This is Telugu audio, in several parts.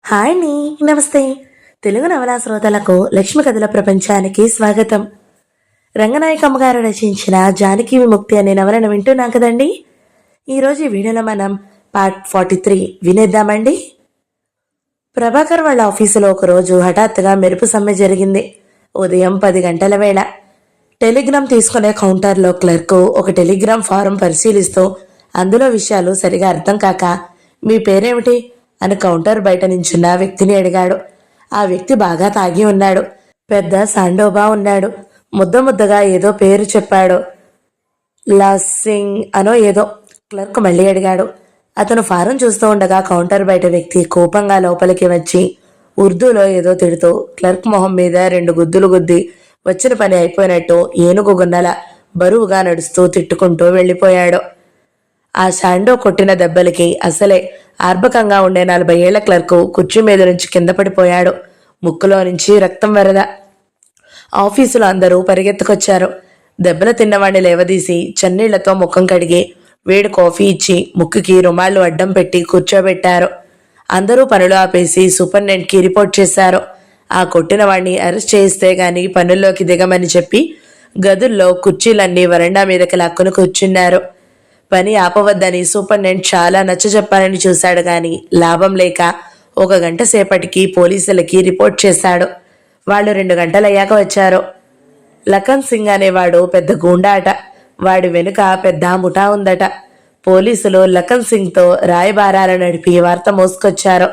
హాయ్ అండి. నమస్తే. తెలుగు నవలా శ్రోతలకు లక్ష్మి కథల ప్రపంచానికి స్వాగతం. రంగనాయకమ్మ గారు రచించిన జానకి విముక్తి అనే నవలను వింటున్నాం కదండి. ఈరోజు ఈ వీడియోలో మనం పార్ట్ 43 వినేద్దామండి. ప్రభాకర్ వాళ్ళ ఆఫీసులో ఒకరోజు హఠాత్తుగా మెరుపు సమ్మె జరిగింది. ఉదయం 10 గంటల వేళ. టెలిగ్రామ్ తీసుకునే కౌంటర్లో క్లర్కు ఒక టెలిగ్రామ్ ఫారం పరిశీలిస్తూ అందులో విషయాలు సరిగా అర్థం కాక, మీ పేరేమిటి అని కౌంటర్ బయట నించున్న వ్యక్తిని అడిగాడు. ఆ వ్యక్తి బాగా తాగి ఉన్నాడు. పెద్ద సాండోబా ఉన్నాడు. ముద్దగా ఏదో పేరు చెప్పాడు. లాసింగ్ అనో ఏదో. క్లర్క్ మళ్ళీ అడిగాడు. అతను ఫారం చూస్తూ ఉండగా కౌంటర్ బయట వ్యక్తి కోపంగా లోపలికి వచ్చి ఉర్దూలో ఏదో తిడుతూ క్లర్క్ మొహం మీద 2 గుద్దులు గుద్ది వచ్చిన పని అయిపోయినట్టు ఏనుగు గున్నల బరువుగా నడుస్తూ తిట్టుకుంటూ వెళ్ళిపోయాడు. ఆ శాండో కొట్టిన దెబ్బలకి అసలే ఆర్భకంగా ఉండే 40 ఏళ్ల క్లర్కు కుర్చీ మీద నుంచి కింద పడిపోయాడు. ముక్కులో నుంచి రక్తం వరద. ఆఫీసులో అందరూ పరిగెత్తుకొచ్చారు. దెబ్బలు తిన్నవాడిని లేవదీసి చన్నీళ్లతో ముఖం కడిగి వేడి కాఫీ ఇచ్చి ముక్కుకి రుమాళ్లు అడ్డం పెట్టి కూర్చోబెట్టారు. అందరూ పనులు ఆపేసి సూపరింటెండెంట్కి రిపోర్ట్ చేశారు. ఆ కొట్టిన వాడిని అరెస్ట్ చేయిస్తే గాని పనుల్లోకి దిగమని చెప్పి గదుల్లో కుర్చీలన్నీ వరండా మీదకి లాక్కుని కూర్చున్నారు. పని ఆపవద్దని సూపరింటెండెంట్ చాలా నచ్చజెప్పాలని చూశాడు గాని లాభం లేక 1 గంట సేపటికి పోలీసులకి రిపోర్ట్ చేశాడు. వాళ్ళు 2 గంటలయ్యాక వచ్చారు. లఖన్ సింగ్ అనేవాడు పెద్ద గూండా అట. వాడి వెనుక పెద్ద ముఠా ఉందట. పోలీసులు లఖన్ సింగ్తో రాయబారాలు నడిపి వార్త మోసుకొచ్చారు.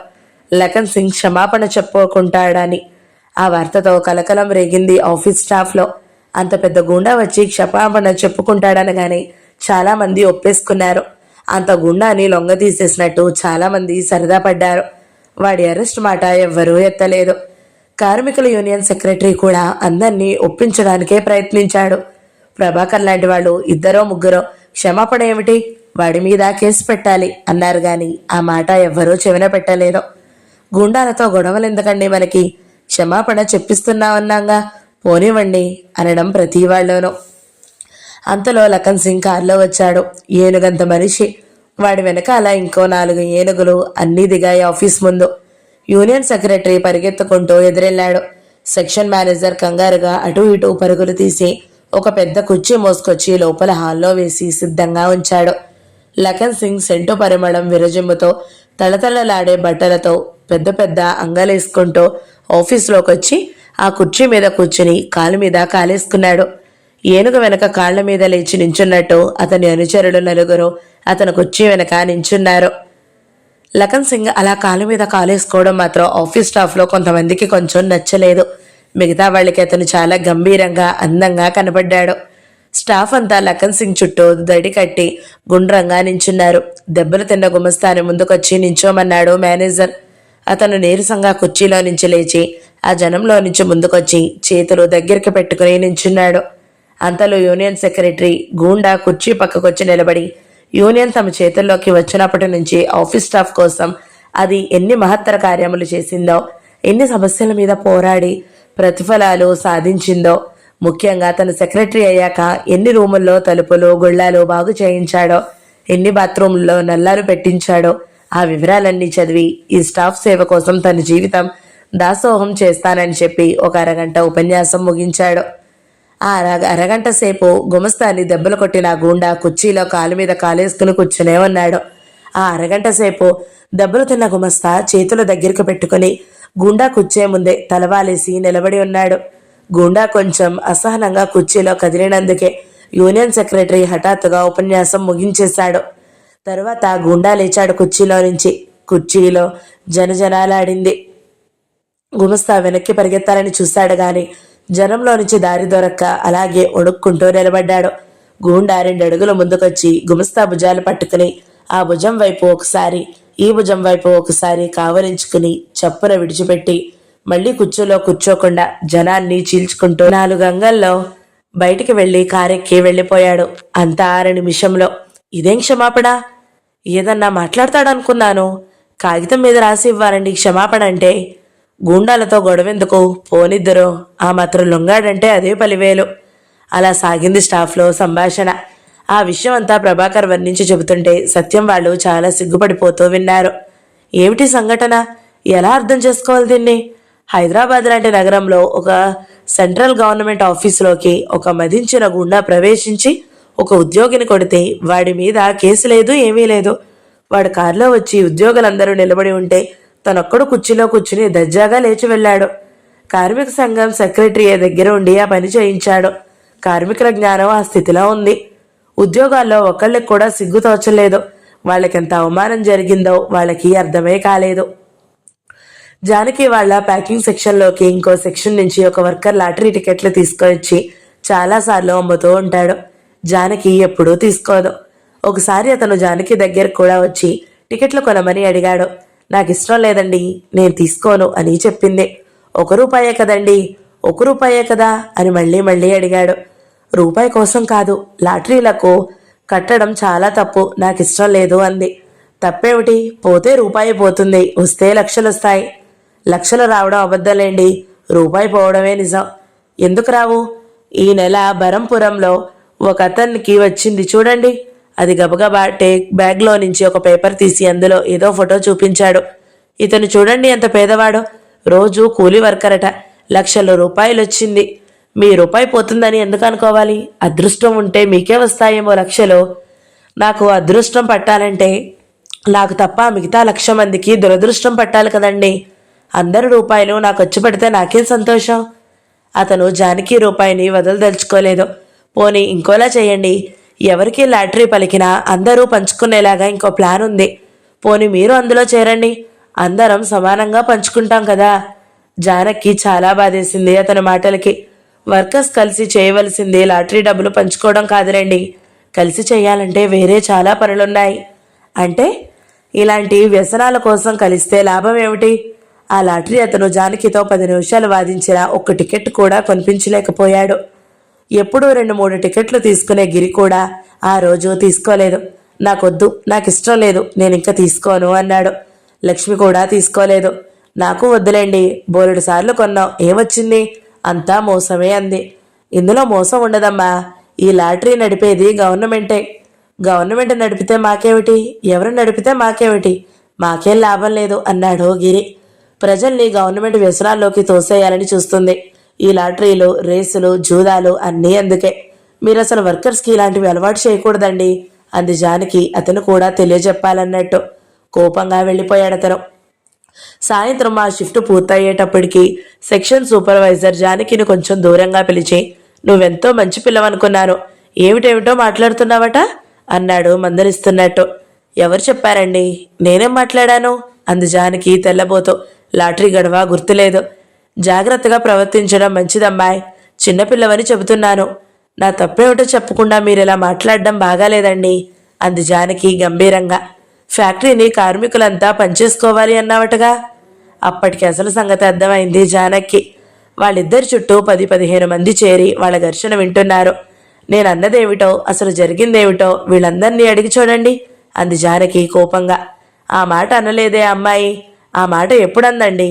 లఖన్ సింగ్ క్షమాపణ చెప్పుకుంటాడని. ఆ వార్తతో కలకలం రేగింది ఆఫీస్ స్టాఫ్లో. అంత పెద్ద గూండా వచ్చి క్షమాపణ చెప్పుకుంటాడనగానే చాలా మంది ఒప్పేసుకున్నారు. అంత గుండాని లొంగ తీసేసినట్టు చాలా మంది సరదా పడ్డారు. వాడి అరెస్ట్ మాట ఎవ్వరూ ఎత్తలేదు. కార్మికుల యూనియన్ సెక్రటరీ కూడా అందరినీ ఒప్పించడానికే ప్రయత్నించాడు. ప్రభాకర్ లాంటి వాళ్ళు 2-3 క్షమాపణ ఏమిటి, వాడి మీద కేసు పెట్టాలి అన్నారు గాని ఆ మాట ఎవ్వరూ చెవిన పెట్టలేదు. గుండాలతో గొడవలు ఎందుకండి మనకి, క్షమాపణ చెప్పిస్తున్నామన్నాగా, పోనివ్వండి అనడం ప్రతి వాళ్ళలోనూ. అంతలో లఖన్ సింగ్ కారులో వచ్చాడు. ఏనుగంత మనిషి. వాడి వెనకాల ఇంకో 4 ఏనుగులు అన్నీ దిగాయి ఆఫీస్ ముందు. యూనియన్ సెక్రటరీ పరిగెత్తుకుంటూ ఎదురెళ్లాడు. సెక్షన్ మేనేజర్ కంగారుగా అటూ ఇటూ పరుగులు తీసి ఒక పెద్ద కుర్చీ మోసుకొచ్చి లోపల హాల్లో వేసి సిద్ధంగా ఉంచాడు. లఖన్ సింగ్ సెంటు పరిమళం విరజిమ్ముతో తళతళలాడే బట్టలతో పెద్ద పెద్ద అంగలేసుకుంటూ ఆఫీసులోకి వచ్చి ఆ కుర్చీ మీద కూర్చుని కాలు మీద కాలేసుకున్నాడు. ఏనుగు వెనక కాళ్ల మీద లేచి నించున్నట్టు అతని అనుచరులు 4 అతను కుర్చీ వెనక నించున్నారు. లఖన్ సింగ్ అలా కాలు మీద కాలేసుకోవడం మాత్రం ఆఫీస్ స్టాఫ్లో కొంతమందికి కొంచెం నచ్చలేదు. మిగతా వాళ్ళకి అతను చాలా గంభీరంగా అందంగా కనబడ్డాడు. స్టాఫ్ అంతా లఖన్ సింగ్ చుట్టూ దడి కట్టి గుండ్రంగా నించున్నారు. దెబ్బలు తిన్న గుమస్తాని ముందుకొచ్చి నించోమన్నాడు మేనేజర్. అతను నీరసంగా కుర్చీలో నుంచి లేచి ఆ జనంలో నుంచి ముందుకొచ్చి చేతులు దగ్గరికి పెట్టుకుని నించున్నాడు. అంతలో యూనియన్ సెక్రటరీ గూండా కుర్చీ పక్కకొచ్చి నిలబడి, యూనియన్ తమ చేతుల్లోకి వచ్చినప్పటి నుంచి ఆఫీస్ స్టాఫ్ కోసం అది ఎన్ని మహత్తర కార్యములు చేసిందో, ఎన్ని సమస్యల మీద పోరాడి ప్రతిఫలాలు సాధించిందో, ముఖ్యంగా తన సెక్రటరీ అయ్యాక ఎన్ని రూముల్లో తలుపులు గుళ్ళాలు బాగు చేయించాడో, ఎన్ని బాత్రూంల్లో నల్లాలు పెట్టించాడో, ఆ వివరాలన్నీ చదివి ఈ స్టాఫ్ సేవ కోసం తన జీవితం దాసోహం చేస్తానని చెప్పి ఒక అరగంట ఉపన్యాసం ముగించాడు. ఆ అరగంట సేపు గుమస్తాని దెబ్బలు కొట్టిన గూండా కుర్చీలో కాలు మీద కాలేసుకుని కూర్చునే ఉన్నాడు. ఆ అరగంట సేపు దెబ్బలు తిన్న గుమస్తా చేతులు దగ్గరికి పెట్టుకుని గూండా కూర్చే ముందే తలవాలేసి నిలబడి ఉన్నాడు. గూండా కొంచెం అసహనంగా కుర్చీలో కదిలినందుకే యూనియన్ సెక్రటరీ హఠాత్తుగా ఉపన్యాసం ముగించేశాడు. తరువాత గూండా లేచాడు కుర్చీలో నుంచి. కుర్చీలో జనజనాలాడింది. గుమస్తా వెనక్కి పరిగెత్తాలని చూశాడు గాని జనంలో నుంచి దారి దొరక్క అలాగే ఒడుక్కుంటూ నిలబడ్డాడు. గూండా 2 అడుగులు ముందుకొచ్చి గుమస్తా భుజాలు పట్టుకుని ఆ భుజం వైపు ఒకసారి, ఈ భుజం వైపు ఒకసారి కావలించుకుని చప్పున విడిచిపెట్టి మళ్లీ కుర్చీలో కూర్చోకుండా జనాన్ని చీల్చుకుంటూ 4 అంగల్లో బయటికి వెళ్లి కారెక్కి వెళ్ళిపోయాడు. అంతా 6 నిమిషంలో. ఇదేం క్షమాపణ? ఏదన్నా మాట్లాడతాడనుకున్నాను. కాగితం మీద రాసి ఇవ్వాలండి క్షమాపణ అంటే. గూండాలతో గొడవెందుకు, పోనిద్దరు. ఆ మాత్రం లొంగాడంటే అదే 10,000. అలా సాగింది స్టాఫ్లో సంభాషణ. ఆ విషయం అంతా ప్రభాకర్ వర్ణించి చెబుతుంటే సత్యం వాళ్ళు చాలా సిగ్గుపడిపోతూ విన్నారు. ఏమిటి సంఘటన? ఎలా అర్థం చేసుకోవాలి దీన్ని? హైదరాబాద్ లాంటి నగరంలో ఒక సెంట్రల్ గవర్నమెంట్ ఆఫీసులోకి ఒక మదించిన గుండా ప్రవేశించి ఒక ఉద్యోగిని కొడితే వాడి మీద కేసు లేదు, ఏమీ లేదు. వాడు కారులో వచ్చి ఉద్యోగులందరూ నిలబడి ఉంటే తనొక్కడు కుర్చీలో కూర్చుని దర్జాగా లేచి వెళ్ళాడు. కార్మిక సంఘం సెక్రటరీ దగ్గర ఉండి ఆ పని చేయించాడు. కార్మికుల జ్ఞానం ఆ స్థితిలో ఉంది. ఉద్యోగాల్లో ఒకళ్ళకి కూడా సిగ్గు తోచలేదు. వాళ్ళకెంత అవమానం జరిగిందో వాళ్ళకి అర్థమే కాలేదు. జానకి వాళ్ళ ప్యాకింగ్ సెక్షన్లోకి ఇంకో సెక్షన్ నుంచి ఒక వర్కర్ లాటరీ టికెట్లు తీసుకొచ్చి చాలాసార్లు అమ్ముతూ ఉంటాడు. జానకి ఎప్పుడూ తీసుకోదు. ఒకసారి అతను జానకి దగ్గరకు కూడా వచ్చి టికెట్లు కొనమని అడిగాడు. నాకు ఇష్టం లేదండి, నేను తీసుకోను అని చెప్పింది. ₹1 కదండి, ₹1 కదా అని మళ్ళీ మళ్ళీ అడిగాడు. రూపాయి కోసం కాదు, లాటరీలకు కట్టడం చాలా తప్పు, నాకు ఇష్టం లేదు అంది. తప్పేమిటి? పోతే రూపాయి పోతుంది, వస్తే లక్షలు వస్తాయి. లక్షలు రావడం అబద్ధలేండి, రూపాయి పోవడమే నిజం. ఎందుకు రావు? ఈ నెల బరంపురంలో ఒక అతనికి వచ్చింది చూడండి. అది గబగబా బ్యాగ్లో నుంచి ఒక పేపర్ తీసి అందులో ఏదో ఫోటో చూపించాడు. ఇతను చూడండి ఎంత పేదవాడో, రోజు కూలీ వర్కరట, లక్షల రూపాయలు వచ్చింది. మీ రూపాయి పోతుందని ఎందుకు అనుకోవాలి? అదృష్టం ఉంటే మీకే వస్తాయేమో లక్షలు. నాకు అదృష్టం పట్టాలంటే నాకు తప్ప మిగతా 1,00,000 మందికి దురదృష్టం పట్టాలి కదండి. అందరు రూపాయలు నాకు వచ్చి పడితే నాకేం సంతోషం. అతను జానకి రూపాయిని వదలదలుచుకోలేదు. పోనీ ఇంకోలా చేయండి, ఎవరికి లాటరీ పలికినా అందరూ పంచుకునేలాగా ఇంకో ప్లాన్ ఉంది. పోనీ మీరు అందులో చేరండి, అందరం సమానంగా పంచుకుంటాం కదా. జానకి చాలా బాధేసింది అతని మాటలకి. వర్కర్స్ కలిసి చేయవలసింది లాటరీ డబ్బులు పంచుకోవడం కాదులేండి, కలిసి చేయాలంటే వేరే చాలా పనులున్నాయి. అంటే ఇలాంటి వ్యసనాల కోసం కలిస్తే లాభం ఏమిటి? ఆ లాటరీ అతను జానకితో 10 నిమిషాలు వాదించినా ఒక్క టికెట్ కూడా కొనిపించలేకపోయాడు. ఎప్పుడూ 2-3 టికెట్లు తీసుకునే గిరి కూడా ఆ రోజు తీసుకోలేదు. నాకొద్దు, నాకు ఇష్టం లేదు, నేను ఇంకా తీసుకోను అన్నాడు. లక్ష్మి కూడా తీసుకోలేదు. నాకు వద్దులేండి, బోలెడు సార్లు కొన్నాం, ఏమొచ్చింది, అంతా మోసమే అంది. ఇందులో మోసం ఉండదమ్మా, ఈ లాటరీ నడిపేది గవర్నమెంటే. గవర్నమెంట్ నడిపితే మాకేమిటి, ఎవరు నడిపితే మాకేమిటి, మాకేం లాభం లేదు అన్నాడు గిరి. ప్రజల్ని గవర్నమెంట్ వ్యసనాల్లోకి తోసేయాలని చూస్తుంది. ఈ లాటరీలు, రేసులు, జూదాలు అన్నీ అందుకే. మీరు అసలు వర్కర్స్కి ఇలాంటివి అలవాటు చేయకూడదండి అంది జానకి అతను కూడా తెలియజెప్పాలన్నట్టు. కోపంగా వెళ్ళిపోయాడు అతను. సాయంత్రం ఆ షిఫ్ట్ పూర్తయ్యేటప్పటికి సెక్షన్ సూపర్వైజర్ జానకిని కొంచెం దూరంగా పిలిచి, నువ్వెంతో మంచి పిల్లవనుకున్నాను, ఏమిటేమిటో మాట్లాడుతున్నావట అన్నాడు మందలిస్తున్నట్టు. ఎవరు చెప్పారండి? నేనేం మాట్లాడాను అంది జానకి తెల్లబోతూ. లాటరీ గడవ గుర్తులేదు. జాగ్రత్తగా ప్రవర్తించడం మంచిదమ్మాయి, చిన్నపిల్లవని చెబుతున్నాను. నా తప్పేమిటో చెప్పకుండా మీరిలా మాట్లాడడం బాగాలేదండి అంది జానకి గంభీరంగా. ఫ్యాక్టరీని కార్మికులంతా పనిచేసుకోవాలి అన్నావటగా. అప్పటికి అసలు సంగతి అర్థమైంది జానకి. వాళ్ళిద్దరి చుట్టూ 10-15 మంది చేరి వాళ్ళ ఘర్షణ వింటున్నారు. నేను అన్నదేమిటో, అసలు జరిగిందేమిటో వీళ్ళందరినీ అడిగి చూడండి అంది జానకి కోపంగా. ఆ మాట అనలేదే అమ్మాయి, ఆ మాట ఎప్పుడందండి,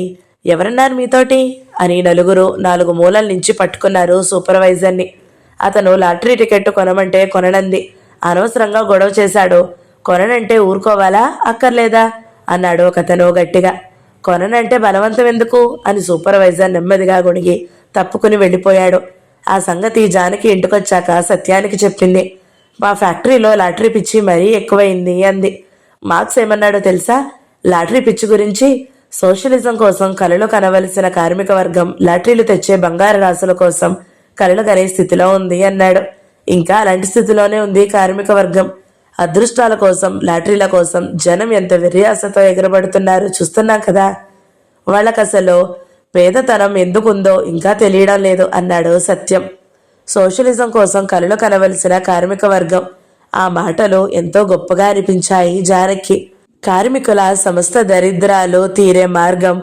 ఎవరన్నారు మీతోటి అని నలుగురు 4 మూలల నుంచి పట్టుకున్నారు సూపర్వైజర్ని. అతను లాటరీ టికెట్ కొనమంటే కొననంది, అనవసరంగా గొడవ చేశాడు. కొననంటే ఊరుకోవాలా అక్కర్లేదా అన్నాడు ఒకతను గట్టిగా. కొననంటే బలవంతం ఎందుకు అని సూపర్వైజర్ నెమ్మదిగా గొణిగి తప్పుకుని వెళ్ళిపోయాడు. ఆ సంగతి జానకి ఇంటికొచ్చాక సత్యానికి చెప్పింది. మా ఫ్యాక్టరీలో లాటరీ పిచ్చి మరీ ఎక్కువైంది అంది. మార్క్స్ ఏమన్నాడో తెలుసా? లాటరీ పిచ్చి గురించి, సోషలిజం కోసం కలలు కనవలసిన కార్మిక వర్గం లాటరీలు తెచ్చే బంగారు రాసుల కోసం కలలు కనే స్థితిలో ఉంది అన్నాడు. ఇంకా అలాంటి స్థితిలోనే ఉంది కార్మిక వర్గం. అదృష్టాల కోసం, లాటరీల కోసం జనం ఎంత వెర్యాసతో ఎగరబడుతున్నారో చూస్తున్నాం కదా. వాళ్ళకసలు పేదతనం ఎందుకుందో ఇంకా తెలియడం లేదు అన్నాడు సత్యం. సోషలిజం కోసం కలలు కనవలసిన కార్మిక వర్గం. ఆ మాటలు ఎంతో గొప్పగా అనిపించాయి జానకి. కార్మికుల సమస్త దరిద్రాలు తీరే మార్గం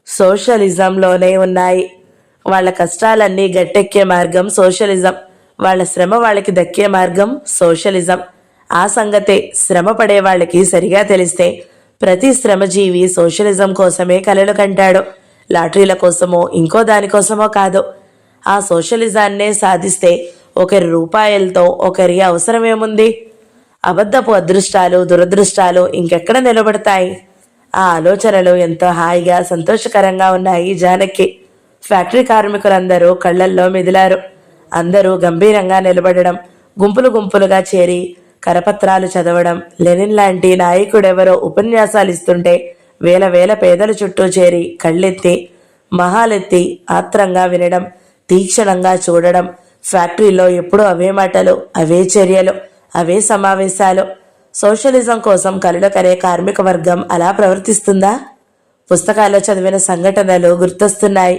సోషలిజంలోనే ఉన్నాయి. వాళ్ళ కష్టాలన్నీ గట్టెక్కే మార్గం సోషలిజం, వాళ్ళ శ్రమ వాళ్ళకి దక్కే మార్గం సోషలిజం. ఆ సంగతే శ్రమ పడే వాళ్ళకి సరిగా తెలిస్తే ప్రతి శ్రమజీవి సోషలిజం కోసమే కలలు కంటాడు, లాటరీల కోసమో ఇంకో దానికోసమో కాదు. ఆ సోషలిజాన్నే సాధిస్తే ఒకరి రూపాయలతో ఒకరి అవసరమేముంది? అబద్ధపు అదృష్టాలు, దురదృష్టాలు ఇంకెక్కడ నిలబడతాయి? ఆ ఆలోచనలు ఎంతో హాయిగా సంతోషకరంగా ఉన్నాయి జానకి. ఫ్యాక్టరీ కార్మికులందరూ కళ్ళల్లో మెదిలారు. అందరూ గంభీరంగా నిలబడడం, గుంపులు గుంపులుగా చేరి కరపత్రాలు చదవడం, లెనిన్ లాంటి నాయకుడెవరో ఉపన్యాసాలు ఇస్తుంటే వేల వేల పేదల చుట్టూ చేరి కళ్ళెత్తి మహాలెత్తి ఆత్రంగా వినడం, తీక్షణంగా చూడడం. ఫ్యాక్టరీలో ఎప్పుడూ అవే మాటలు, అవే చర్యలు, అవే సమావేశాలు. సోషలిజం కోసం కలలు కనే కార్మిక వర్గం అలా ప్రవర్తిస్తుందా? పుస్తకాల్లో చదివిన సంఘటనలు గుర్తొస్తున్నాయి.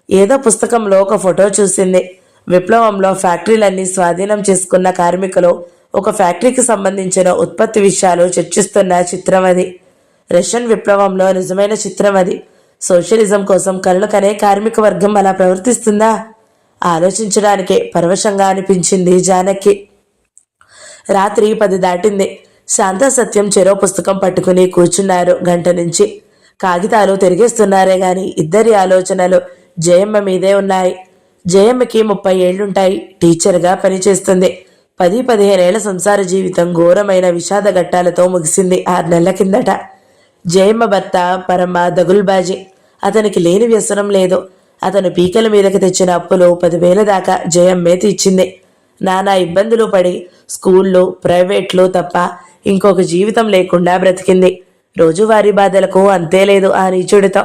ఏదో పుస్తకంలో ఒక ఫోటో చూసింది. విప్లవంలో ఫ్యాక్టరీలన్నీ స్వాధీనం చేసుకున్న కార్మికులు ఒక ఫ్యాక్టరీకి సంబంధించిన ఉత్పత్తి విషయాలు చర్చిస్తున్న చిత్రం అది. రష్యన్ విప్లవంలో నిజమైన చిత్రం అది. సోషలిజం కోసం కలలు కనే కార్మిక వర్గం అలా ప్రవర్తిస్తుందా? ఆలోచించడానికే పరవశంగా అనిపించింది జానకి. రాత్రి 10 దాటింది. శాంత సత్యం చెరో పుస్తకం పట్టుకుని కూర్చున్నారు గంట నుంచి. కాగితాలు తిరిగేస్తున్నారే గాని ఇద్దరి ఆలోచనలు జయమ్మ మీదే ఉన్నాయి. జయమ్మకి 30 ఏళ్లుంటాయి. టీచర్గా పనిచేస్తుంది. 10-15 ఏళ్ల సంసార జీవితం ఘోరమైన విషాద ఘట్టాలతో ముగిసింది 6 నెలల కిందట. జయమ్మ భర్త పరమ దగుల్బాజీ. అతనికి లేని వ్యసనం లేదు. అతను పీకల మీదకి తెచ్చిన అప్పులు 10,000 దాకా జయమ్మే తీర్చింది. నానా ఇబ్బందులు పడి స్కూళ్ళు, ప్రైవేట్లు తప్ప ఇంకొక జీవితం లేకుండా బ్రతికింది. రోజువారీ బాధలకు అంతే లేదు ఆ నీచుడితో.